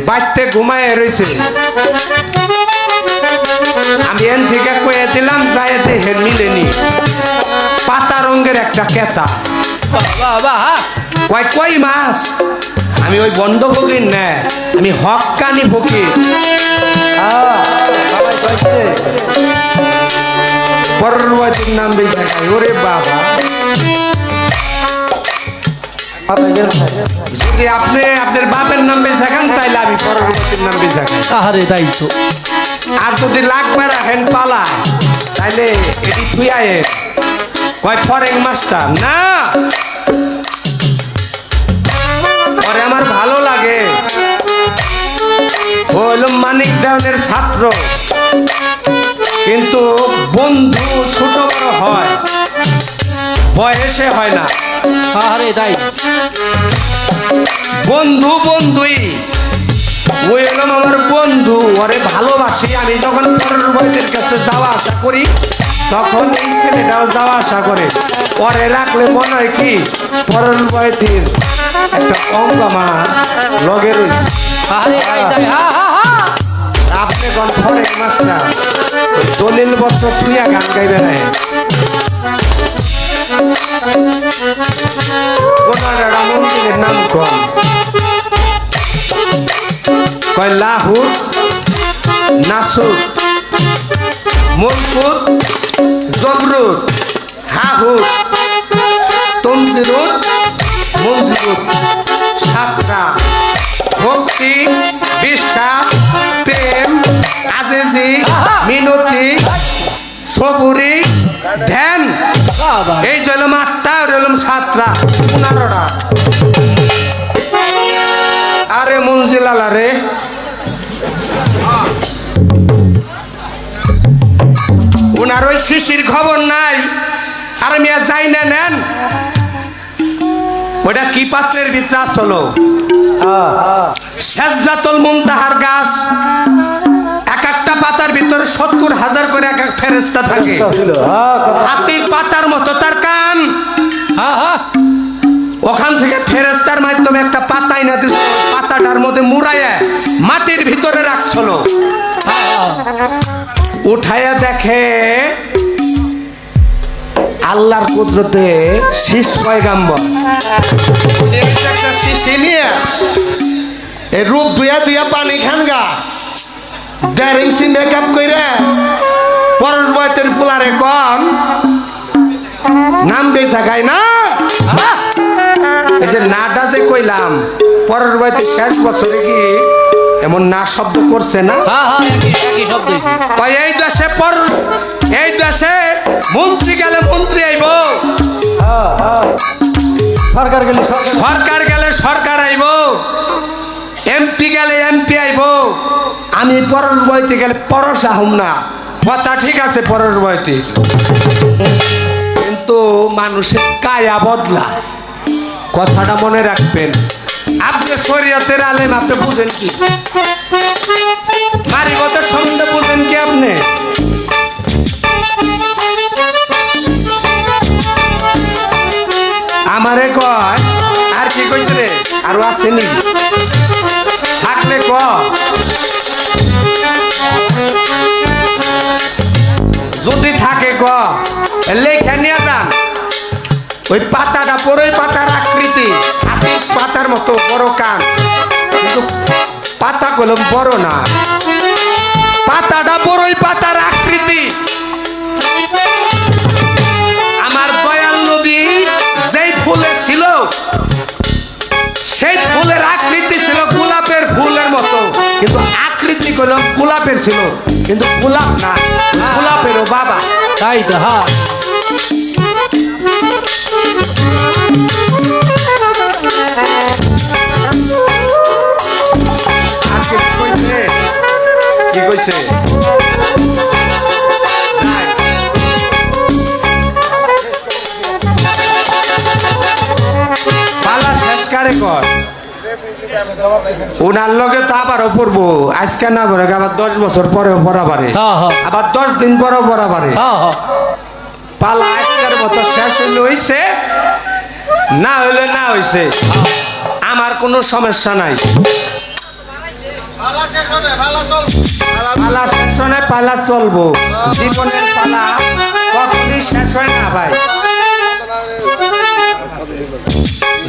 বাড়িতে ঘুমায় রয়েছে, আমি এন থেকে কয়ে দিলাম যায় দেখেন মিলেনি, পাতা রঙের একটা কেতা, বাহ বাহ হ্যাঁ কয় কই মাস, আমি ওই বন্ধ ভুগিন না, আমি হক্কানি ভুগি। পর্বতের নাম বেশি ওরে বাবা, যদি আপনি আপনার বাপের নাম বেশি খান তাইলে আমি পর্বতের নাম বেশি খাই, আহারে তাই তো আর যদি লাগবে রাখেন পালা তাইলে এটি থুয়ায় কয় ফরেন মাস্টার না, পরে আমার ভালো লাগে, হলো মানিক দেওয়ানের ছাত্র, কিন্তু বন্ধু ছোট বড় হয়, বয়সে হয় না। আহারে তাই বন্ধু বন্ধুই, ওই হলাম আমার বন্ধু, ওরে ভালোবাসি। আমি যখন পরের বইদের কাছে যাওয়া আসা করি তখন এই ছেলেটাও যাওয়া আসা করে, পরে রাখলে মনে হয় কি পরের বইটির একটা অঙ্গ আমার লগে রয়েছে। আহারে তাই তাই হ্যাঁ হ্যাঁ হ্যাঁ আপনি কোন ফরেন মাস্টার দলিল বছর তুইয়া গান গাইবে না, ওনারা মন্দিরের নাম কম কয় লাহুর, নাসুর, মুলকুত, জবরুত, হাহুর, তমজিরুত, মঞ্জিরুত, সাতরা, ভক্তি, বিশ্বাস, প্রেম, আজিজি, মিনতি, সবুরি, ধ্যান, বাহ বাহ এই জলম 8টা আর এলম 7টা 15টা। আরে মঞ্জিলালা রে, উনার ওই শিশির খবর নাই, আর মিয়া যাই না নেন, ওটা কি পাত্রের ভিতরে আসলো সেজদাতুল মুনতাহার গাছ, এক একটা পাতার ভিতরে 70,000 করে এক এক ফেরেশতা থাকে, হাতির পাতার মতো তার কান, হ্যাঁ হ্যাঁ ওখান থেকে ফেরেশতার মাধ্যমে একটা পাতা এনে দিল, পাতাটার মধ্যে মুড়াইয়া মাটির ভিতরে রাখছিল, উঠাইয়া দেখে আল্লাহর কুদরতে শীষ পয়গাম্বর একটা শিশি নিয়ে এই রূপ দুয়া দুয়া পানি খান গা দেড় ইঞ্চি মেকআপ কইরা পরের বয়তের পোলারে কম নাম বেচা গায় না, এই যে নাটা যে কইলাম পরের বয়তে শেষ বছরে কি এমন না শব্দ করছে না, হ্যাঁ হ্যাঁ একই শব্দ এই দেশে এই দেশে মন্ত্রী গেলে মন্ত্রী আইব, সরকার গেলে সরকার গেলে সরকার আইব, এমপি গেলে এমপি আইব, আমি পরের বইতে গেলে পরশ আহম না, কথা ঠিক আছে পরের বইতে, কিন্তু মানুষের কায়া বদলা, কথাটা মনে রাখবেন। আপনি শরীয়তের আলেম, আপনি বুঝেন কি মারিগতের সম্বন্ধে বুঝেন কি আপনি? আমারে কয় আর কি কইছে রে, আরো আছে নি থাকলে ক, যদি থাকে ক, ওই পাতাটা বড়ই পাতার আকৃতি, হাতির পাতার মতো বড় কান, কিন্তু পাতাগুলো বড় না। পাতাটা বড়ই পাতার আকৃতি। আমার দয়াল নবী যেই ফুলে ছিল, সেই ফুলের আকৃতি ছিল গোলাপের ফুলের মতো, কিন্তু আকৃতি করল গোলাপের ছিল, কিন্তু গোলাপ না, গোলাপেরও বাবা। তাই তো, হ্যাঁ। আজকে কি কইছে? কি কইছে? পালা শেষ কারে কর, উনার লগে তো আবারও পড়বো, আজকে না পড়ে আবার 10 বছর পরেও পড়া পারে, হ্যাঁ, হ্যাঁ। আবার 10 দিন পরেও পড়া পারে। হ্যাঁ, হ্যাঁ। পালা আজকের মতো শেষ হইলে হইছে, না হইলে না হইছে, আমার কোনো সমস্যা নাই। পালা শেষ হয়, পালা চলবো, জীবনের পালা কখনই শেষ হয় না ভাই।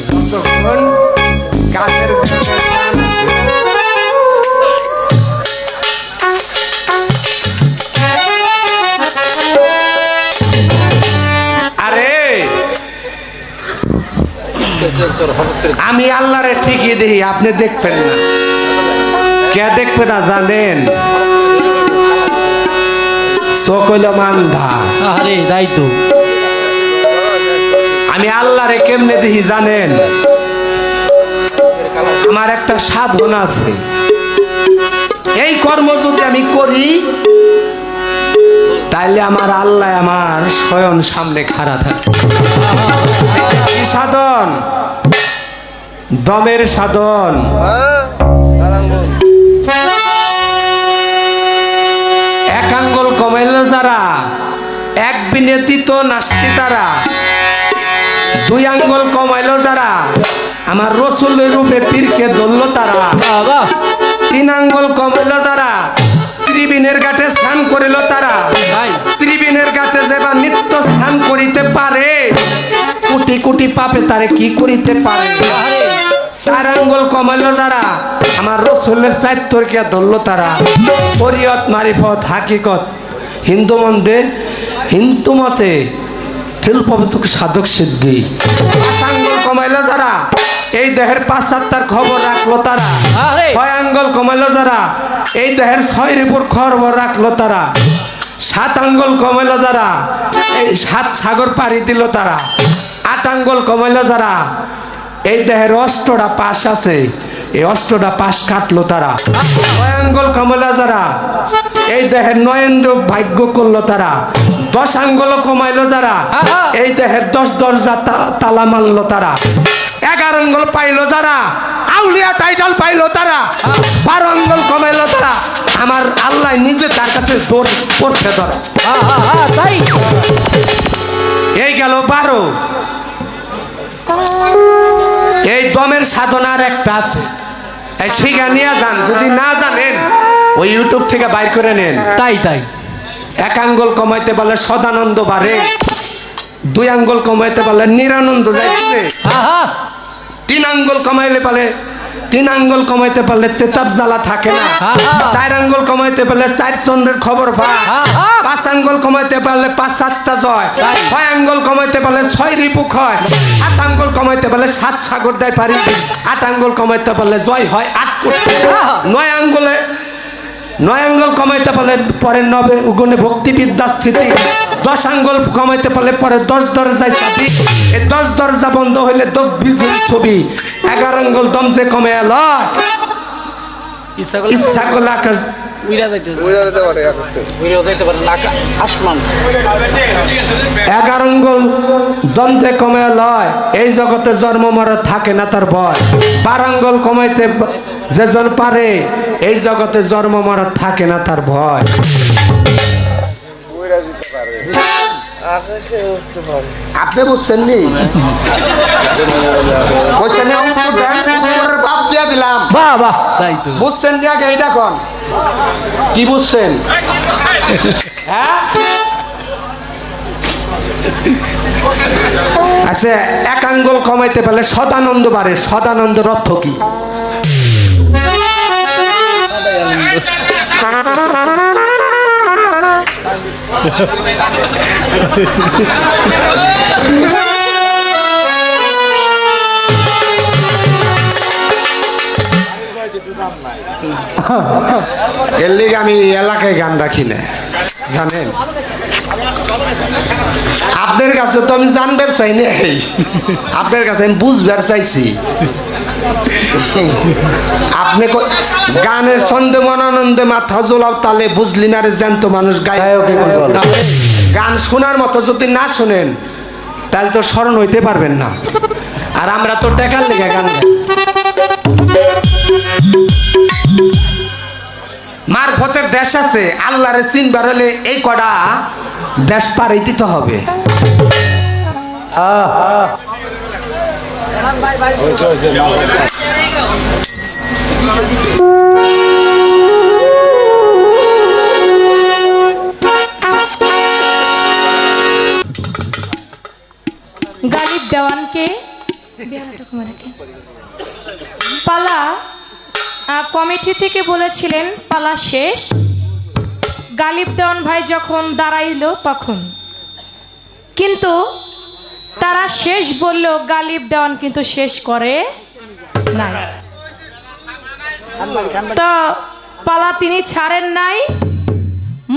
যতক্ষণ গাছের ভিতরে প্রাণ আছে। আরে আমি আল্লাহরে ঠিকই দেখি, আপনি দেখবেন না। কে দেখবে না জানেন? সকল মান্ধা। আরে তাই তো। আমি আল্লাহরে কেমনে দেখি জানেন? আমার একটা সাধনা আছে, এই কর্ম যদি আমি করি তাইলে আমার আল্লাহ আমার স্বয়ং সামনে খাড়া থাকে। কি সাধন? দমের সাধন। এক আঙ্গুল কমাইল যারা, এক বিনেতিত নাস্তি তারা, 2 আঙ্গুল কমাইল যারা, আমার রসুলের রূপে পীরকে ধরল তারা, 3 আঙ্গুল কমাইল যারা, ত্রিবিনের ঘাটে স্নান করিল তারা, ত্রিবিনের ঘাটে যেবা নিত্য স্নান করিতে পারে, কোটি কোটি পাপে তারে কি করিতে পারে। 4 আঙ্গুল কমাইল যারা, আমার রসুলের চাইতরকে ধরল তারা, শরীয়ত মারিফত হাকিকত হিন্দু মন্দে হিন্দু মতে শিল্পবতক সাধক সিদ্ধি। 5 আঙ্গুল কমাইল যারা, এই দেহের 5 আত্মার খবর রাখলো তারা। 6 আঙ্গুল কমাইল যারা, এই দেহের 6 রিপুর খবর রাখলো তারা। 7 আঙ্গুল কমাইল যারা, এই 7 সাগর পাড়ি দিল তারা। 8 আঙ্গুল কমাইল যারা, এই দেহের 8টা পাশ আছে, এই 8টা পাশ কাটলো তারা। 9 আঙ্গুল কমাইল যারা, এই দেহের 9 রূপ ভাগ্য করলো তারা। 10 আঙ্গুল কমাইল যারা, এই দেহের 10 দরজা তালা মারলো তারা। 11 আঙ্গুল পাইলো যারা, আউলিয়া টাইটাল পাইলো তারা। 12 আঙ্গুল কমাইলো তারা, আমার আল্লাহ নিজে তার কাছে দৌড় পড়ছে ধরা। তাই এই গেল 12। এই দমের সাধনার একটা আছে, এই শিখা নিয়ে যান, যদি না জানেন ওই ইউটিউব থেকে বাইর করে নেন। তাই তাই। 1 আঙ্গুল কমাইতে পারলে সদানন্দ বাড়ে, 2 আঙ্গুল কমাইতে পারলে নিরানন্দ যাইবে, 3 আঙ্গুল কমাইলে পারলে 3 আঙ্গুল কমাইতে পারলে তেতাব জ্বালা থাকে না, 4 আঙ্গুল কমাইতে পারলে 4 চন্দ্রের খবর পায়, 5 আঙ্গুল কমাইতে পারলে 5 7টা জয়, 6 আঙ্গুল কমাইতে পারলে 6 রিপু হয়, 7 আঙ্গুল কমাইতে পারলে 7 সাগর দেয় পারি, 8 আঙ্গুল কমাইতে পারলে জয় হয় 8 কোটি, 9 আঙ্গুল কমাইতে পারলে পরে 9 গুণে ভক্তি বিদ্যা স্থিতি, 10 আঙ্গুল কমাইতে পারলে পরে 10 দরজায় চাবি, এই 10 দরজা বন্ধ হইলে 10 বিগুণ ছবি। 11 আঙ্গুল দম যে কমে এলো, ইচ্ছা করলে আকাশ উইরা যাইতে পারে আসমান। 11 আঙ্গুল দম যে কমে লয়, এই জগতে জন্ম মরণ থাকে না তার ভয়। 12 আঙ্গুল কমাইতে যেজন পারে, এই জগতে জন্ম মরণ থাকে না তার ভয়। আপনি বুঝছেন নি? বাপ দিয়া দিলাম, বাহ তাই তো। বুঝছেন কি আগে এইটা কোন? কি বুঝছেন? হ্যাঁ আচ্ছা, এক আঙ্গুল কমাইতে পারলে সদানন্দ বাড়ে, সদানন্দের অর্থ কি? এর লিগে আমি এলাকায় গান রাখি না, জানেন? আপনার কাছে তো আমি জানবার চাই না, আপনার কাছে আমি বুঝবার চাইছি। আপনি গানের ছন্দে মনানন্দে মাথা জোলাও, তালে বুঝলি না রে জ্যান্ত মানুষ গায়। গান শোনার মতো যদি না শোনেন তাহলে তো স্মরণ হইতে পারবেন না। আর আমরা তো টাকার লেগে গান গাই। মারফতের দেশ আছে, আল্লাহরে চিনবার হলে এই কটা দেশ পাড়ি দিতে হবে। গালিব দেওয়ানকে পালা কমিটি থেকে বলেছিলেন পালা শেষ। গালিব দেওয়ান ভাই যখন দাঁড়াইলো তখন কিন্তু তারা শেষ বলল, গালিব দেওয়ান কিন্তু শেষ করে নাই। তো পালা তিনি ছাড়েন নাই,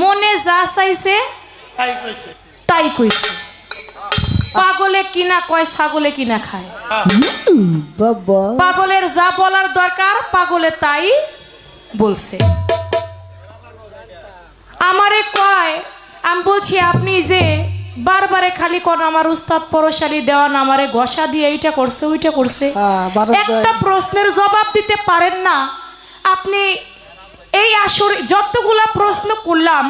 মনে যা চাইছে তাই কইছে। পাগলে কিনা কয়, ছাগলে কিনা খায়। পাগলের যা বলার দরকার পাগলে তাই বলছে। আমারে কয়, আমি বলছি আপনি যে বারবারে খালি কোন আমার উস্তাদ পরশালী দেওয়ান আমারে ঘষা দিয়ে এইটা করছে ওইটা করছে, একটা প্রশ্নের জবাব দিতে পারেন না আপনি। এই আসরে যতগুলা প্রশ্ন করলাম,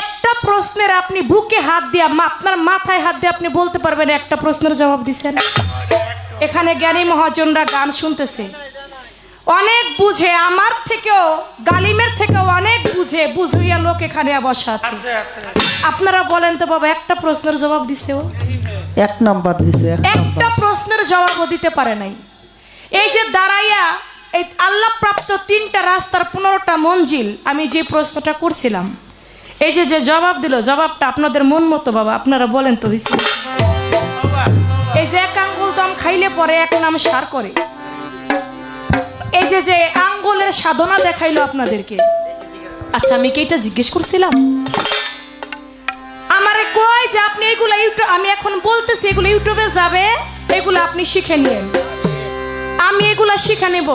একটা প্রশ্নের আপনি বুকে হাত দিয়ে, আপনার মাথায় হাত দিয়ে আপনি বলতে পারবেন একটা প্রশ্নের জবাব দিচ্ছেন? এখানে জ্ঞানী মহাজনরা গান শুনতেছে, অনেক বুঝে, আমার থেকেও গালিমের থেকেও অনেক বুঝে বুঝিয়া লোক এখানে বসা আছে। আপনারা বলেন তো বাবা, একটা প্রশ্নের জবাব দিছে ও? এক নাম্বার দিছে, একটা প্রশ্নের জবাবও দিতে পারে নাই। এই যে দাঁড়াইয়া এই আল্লাহ প্রাপ্ত 3টা রাস্তার 15টা মঞ্জিল, আমি যে প্রশ্নটা করছিলাম, এই যে যে জবাব দিল, জবাবটা আপনাদের মন মতো বাবা, আপনারা বলেন তো হইছে? এই যে এক আঙ্গুল দম খাইলে পরে এক নাম সার করে, এই যে যে আঙ্গুলের সাধনা দেখাইলো আপনাদেরকে। আচ্ছা, আমি কি এটা জিজ্ঞেস করছিলাম? আমারে কয় যে আপনি এগুলা ইউটিউব, আমি এখন বলতেছি এগুলো ইউটিউবে যাবে, এগুলো আপনি শিখে নিন। আমি এগুলা শিখে নেব।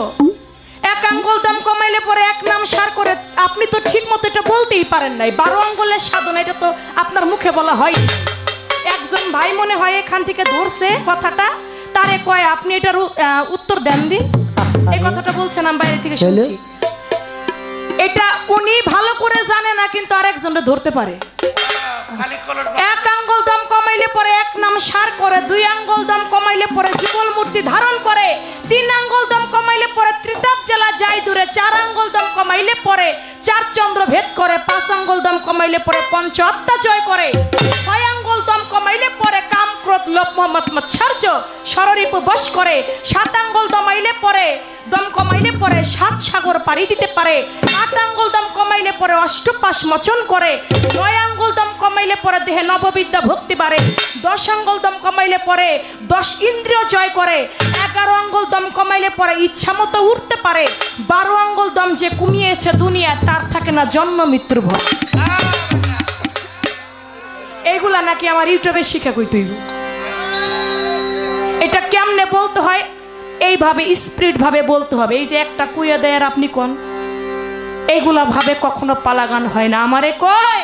এক আঙ্গুল দাম কমাইলে পরে এক নাম সার করে, আপনি তো ঠিক মতো এটা বলতেই পারেন নাই। 12 আঙ্গুলের সাধনা, এটা তো আপনার মুখে বলা হয়। একজন ভাই মনে হয় এখান থেকে ধরছে কথাটা, তারে কয় আপনি এটার উত্তর দেন দিন। এই কথাটা বলছেন, আমি বাইরে থেকে শুনছি। এটা উনি ভালো করে জানে না, কিন্তু আরেকজনটা ধরতে পারে। এক আঙ্গুল দাম কমাইলে পরে এক নাম সার করে, 2 আঙ্গুল দাম কমাইলে পরে যুগল মূর্তি ধারণ করে, 3 আঙ্গুল দাম কমাইলে পরে ত্রিতাপ জেলা যায় দূরে, 4 আঙ্গুল দাম কমাইলে পরে 4 চন্দ্র ভেদ করে, 5 আঙ্গুল দাম কমাইলে পরে পঞ্চ আত্মা জয় করে, 6 আঙ্গুল দাম কমাইলে পরে কাম ক্রোধ লোভ মোহ মত মাৎসর্য সররিপু বশ করে, 7 আঙ্গুল দমাইলে পরে দম কমাইলে পরে 7 সাগর পাড়ি দিতে পারে, 8 আঙ্গুল দম কমাইলে পরে অষ্টপাশ মোচন করে, 9 আঙ্গুল দম কমাইলে পরে দেহে নববিদ্যা ভক্তি বাড়ে, 10 আঙ্গুল দম কমাইলে পরে 10 ইন্দ্রিয় জয় করে, 11 আঙ্গুল দম কমাইলে পরে ইচ্ছা মতো উঠতে পারে, 12 আঙ্গুল দম যে কমিয়েছে দুনিয়া, তার থাকে না জন্ম মৃত্যুর ভয়। এইগুলা নাকি আমার ইউটিউবে শিখা কই তুই। এটা কেমনে বলতে হয়, এইভাবে স্পিরিট ভাবে বলতে হবে। এই যে একটা কুইয়া দেয় আর আপনি কোন, এইগুলা ভাবে কখনো পালা গান হয় না। আমারে কয়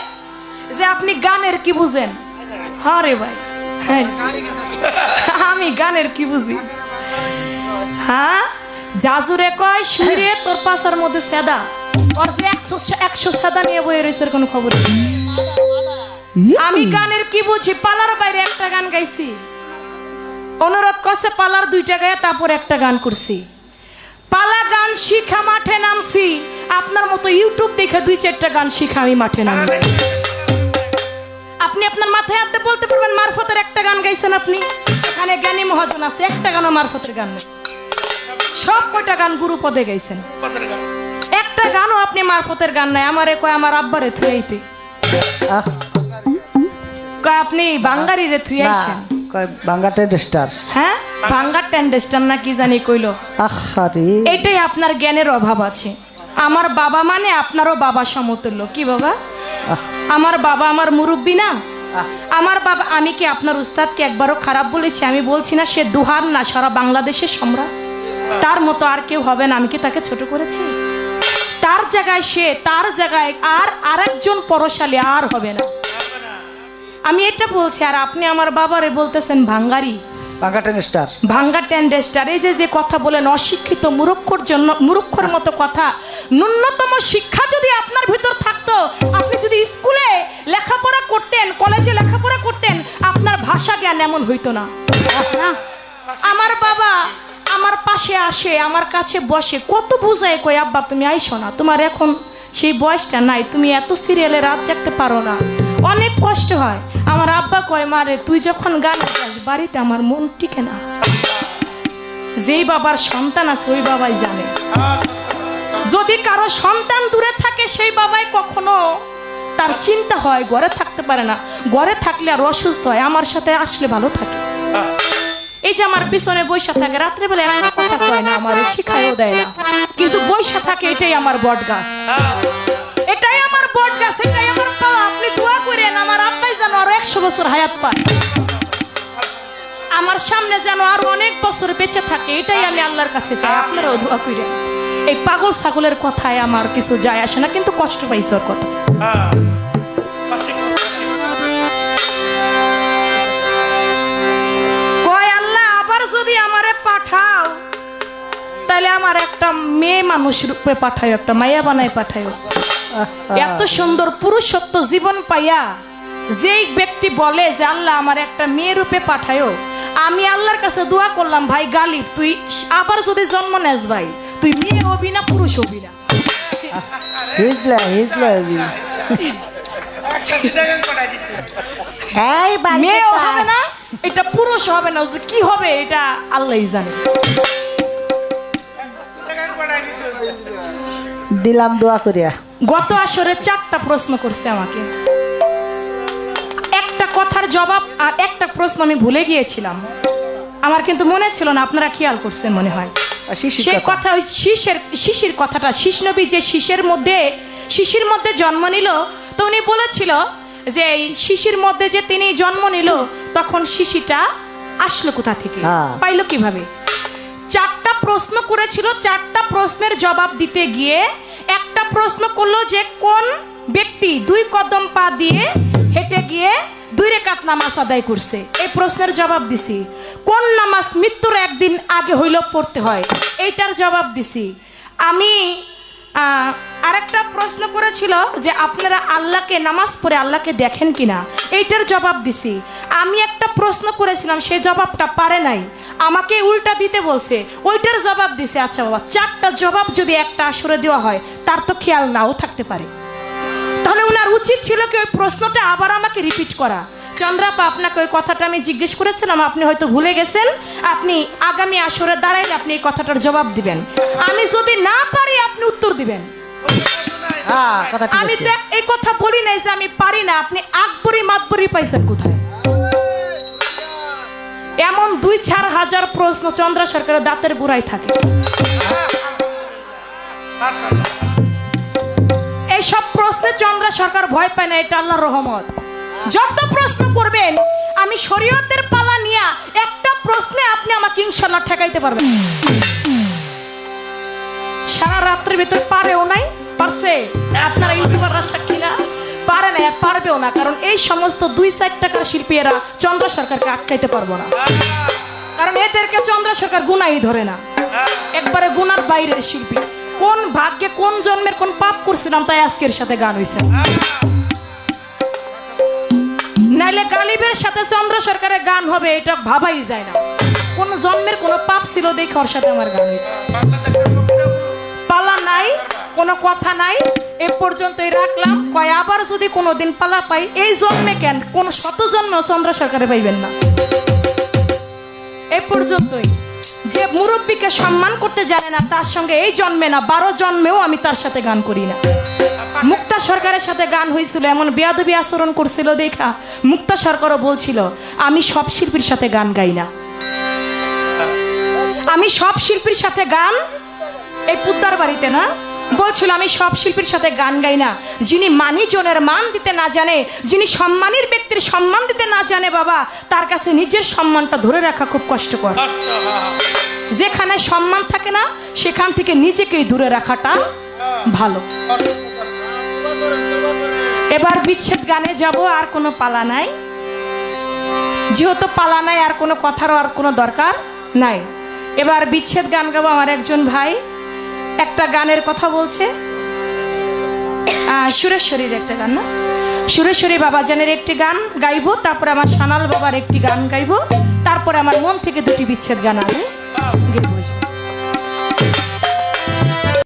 যে আপনি গানের কি বুঝেন? হ্যাঁ রে ভাই, হ্যাঁ আমি গানের কি বুঝি। হ্যাঁ, জাজুরে কয় শুইরে তোর পাশার মধ্যে সেদা, ওর যে 100 সেদা নিয়ে বয়ে রয়েছে কোনো খবর নেই। আমি গানের কি বুঝি? পালার বাইরে একটা গান গাইছি, অনুরোধ করছে পালার 2টা গায়ে, তারপর একটা গান করছি। পালা গান শিখা মাঠে নামছি, আপনার মতো ইউটিউব দেখে 2-4টা গান শিখা আমি মাঠে নামি। আপনি আপনার মাথায় হাতে বলতে পারবেন মারফতের একটা গান গাইছেন আপনি? এখানে জ্ঞানী মহাজন আছে, একটা গানও মারফতের গান নেই। সব কয়টা গান গুরু পদে গাইছেন, একটা গানও আপনি মারফতের গান নাই। আমারে কয় আমার আব্বারে থুয়াইতে, আহ, কয় আপনি বাঙ্গারি রে থুয়াইছেন। কয় বাঙ্গাটে ডেস্টার। হ্যাঁ, ভাঙ্গার টেন্ডেস্টার না কি জানি কইলো। আহারে এটাই আপনার জ্ঞানের অভাব আছে। আমার বাবা মানে আপনারও বাবা সমতুল্য। কি বাবা? আমার বাবা আমার মুরব্বী না? আমার বাবা, আমি কি আপনার উস্তাদকে একবারও খারাপ বলেছি? আমি বলছি না সে দুহার না, সারা বাংলাদেশের সম্রাট, তার মতো আর কেউ হবে না। আমি কি তাকে ছোট করেছি? তার জায়গায় সে, তার জায়গায় আর আরেকজন পরশালী আর হবে না। আমি এটা বলছি, আর আপনি আমার বাবারে বলতেছেন ভাঙ্গারি, বাঙ্গাটে ডেস্টার। ভাঙ্গা টেন্ডেস্টার। এই যে কথা বলেন অশিক্ষিত মুরুক্ষর জন্য, মুরুক্ষর মতো কথা। ন্যূনতম শিক্ষা যদি আপনার ভিতর থাকতো, আপনি যদি স্কুলে লেখাপড়া করতেন, কলেজে লেখাপড়া করতেন, আপনার ভাষা জ্ঞান এমন হইতো না। আমার বাবা আমার পাশে আসে, আমার কাছে বসে, কত বুঝায় কই আব্বা তুমি আইসো না, তোমার এখন সেই বয়সটা নাই, তুমি এত সিরিয়ালে রাত জাগতে পারো না, অনেক কষ্ট হয়। আমার আব্বা কয় মারে তুই যখন গান গাস বাড়িতে আমার মন টিকে না। যেই বাবার সন্তান আছে ওই বাবাই জানে। যদি কারো সন্তান দূরে থাকে সেই বাবাই কখনো তার চিন্তা হয়, ঘরে থাকতে পারে না, ঘরে থাকলে আর অসুস্থ হয়, আমার সাথে আসলে ভালো থাকে। এই যে আমার পিছনে বৈশা থাকে, রাত্রেবেলা একটা কথা কয় না, আমার শিখায়ও দেয় না, কিন্তু বৈশা থাকে, এটাই আমার বট গাছ, এটাই আমার বট গাছ, এটাই আমার পাওয়া। আপনি দোয়া করেন আমার আব্বাই যেন আরো 100 বছর হায়াত পায়, আমার সামনে যেন আরো অনেক বছর বেঁচে থাকে, এটাই আমি আল্লাহর কাছে চাই। আপনারাও দোয়া করেন। এই পাগল ছাগলের কথায় আমার কিছু যায় আসে না, কিন্তু কষ্ট পাইছে ওর কথা। কয় আল্লাহ আবার যদি আমারে পাঠাও, তাহলে আমার একটা মেয়ে মানুষ রূপে পাঠায়, একটা মাইয়া বানায় পাঠায়। এত সুন্দর পুরুষত্ব জীবন পাইয়া যেই ব্যক্তি বলে যে আল্লাহ আমার একটা মেয়ে রূপে পাঠায়, আমি আল্লাহর কাছে দোয়া করলাম, ভাই গালিব তুই আবার যদি জন্ম নেস ভাই, তুই মেয়ে হবি না পুরুষ হবি না। হিজলা হিজলা এই মেয়েও হবে না, এটা পুরুষ হবে না, যে কি হবে এটা আল্লাহই জানে। দিলাম দোয়া করিয়া। গত আসরে 4টা প্রশ্ন করছে আমাকে, একটা কথার জবাব, আর একটা প্রশ্ন আমি ভুলে গিয়েছিলাম, আমার কিন্তু মনে ছিল না, আপনারা খেয়াল করছেন মনে হয়। সেই কথা ওই শিশির কথাটা, শিশ নবী যে শিশির মধ্যে জন্ম নিল, তো উনি বলেছিল যে এই শিশির মধ্যে যে তিনি জন্ম নিল, তখন শিশিটা আসলো কোথা থেকে, পাইলো কিভাবে? 4টা প্রশ্ন করেছিল, 4টা প্রশ্নের জবাব দিতে গিয়ে একটা প্রশ্ন করলো যে কোন ব্যক্তি 2 কদম পা দিয়ে হেঁটে গিয়ে 2 রাকাত নামাজ আদায় করছে, এই প্রশ্নের জবাব দিছি। কোন নামাজ মৃত্যুর একদিন আগে হইলেও পড়তে হয়, এইটার জবাব দিছি আমি। আরেকটা প্রশ্ন করেছিল যে আপনারা আল্লাহকে নামাজ পড়ে আল্লাহকে দেখেন কিনা, এইটার জবাব দিছি আমি। একটা প্রশ্ন করেছিলাম, সেই জবাবটা পারে নাই, আমাকে উল্টা দিতে বলছে, ওইটার জবাব দিছে। আচ্ছা বাবা, 4টা জবাব যদি একটা আসরে দেওয়া হয়, তার তো খেয়াল নাও থাকতে পারে, তাহলে উনার উচিত ছিল কি ওই প্রশ্নটা আবার আমাকে রিপিট করা। চন্দ্রাপা, আপনাকে ওই কথাটা আমি জিজ্ঞেস করেছিলাম, আপনি হয়তো ভুলে গেছেন, আপনি আগামী আসরে দাঁড়াইলে আপনি এই কথাটার জবাব দিবেন, আমি যদি না পারি আপনি উত্তর দিবেন। আমি তো এই কথা বলি নাই যে আমি পারি না, আপনি আকবরি মাতবরি পাইছেন কোথায়? এমন 2-4 হাজার প্রশ্ন চন্দ্রা সরকারের দাঁতের গোড়ায় থাকে। এইসব প্রশ্নে চন্দ্রা সরকার ভয় পায় না, এটা আল্লাহর রহমত। যত প্রশ্ন করবেন, আমি শরীয়তের পালা নিয়ে একটা প্রশ্নে আপনি আমাকে ইনশাআল্লাহ ঠেকাইতে পারবেন। সারা রাত্রের ভিতর পারেও নাই, পারছে? আপনারা ইউটিউবাররা সাক্ষী না, পারে না আর পারবেও না, কারণ এই সমস্ত 2-4 টাকার শিল্পীরা চন্দ্রা সরকারকে আটকাইতে পারবো না, কারণ এদেরকে চন্দ্রা সরকার গুনাই ধরে না, একবারে গুনার বাইরের শিল্পী। কোন ভাগ্যে কোন জন্মের কোন পাপ করছিলাম তাই আজকের সাথে গান হইছে, নাইলে গালিবের সাথে চন্দ্র সরকারের গান হবে এটা ভাবাই যায় না। কোন জন্মের কোন পাপ ছিল দেখে ওর সাথে আমার গান হয়েছে। পালা নাই, কোনো কথা নাই, এ পর্যন্তই রাখলাম। কয় আবার যদি কোনোদিন পালা পাই, এই জন্মে কেন, কোন শত জন্ম চন্দ্র সরকারে পাইবেন না। এই পর্যন্তই। যে মুরব্বীকে সম্মান করতে জানে না তার সঙ্গে এই জন্মে না 12 জন্মেও আমি তার সাথে গান করি না। মুক্তা সরকারের সাথে গান হয়েছিল, এমন বেয়াদবি আচরণ করছিল দেখা মুক্তা সরকারও বলছিল আমি সব শিল্পীর সাথে গান গাই না। আমি সব শিল্পীর সাথে গান, এই পুত্তার বাড়িতে না, বলছিল আমি সব শিল্পীর সাথে গান গাই না। যিনি মানিজনের মান দিতে না জানে, যিনি সম্মানের ব্যক্তির সম্মান দিতে না জানে বাবা, তার কাছে নিজের সম্মানটা ধরে রাখা খুব কষ্টকর। যেখানে সম্মান থাকে না সেখান থেকে নিজেকেই দূরে রাখাটা ভালো। এবার বিচ্ছেদ গানে যাব, আর কোনো পালা নাই, যেহেতু পালা নাই আর কোনো কথারও আর কোনো দরকার নাই। এবার বিচ্ছেদ গান গাবো। আমার একজন ভাই একটা গানের কথা বলছে, সুরেশ্বরীর একটা গান, না সুরেশ্বরী বাবাজানের একটি গান গাইবো, তারপরে আমার সানাল বাবার একটি গান গাইবো, তারপরে আমার মন থেকে 2টি বিচ্ছেদ গান আমি গেয়ে বসবো।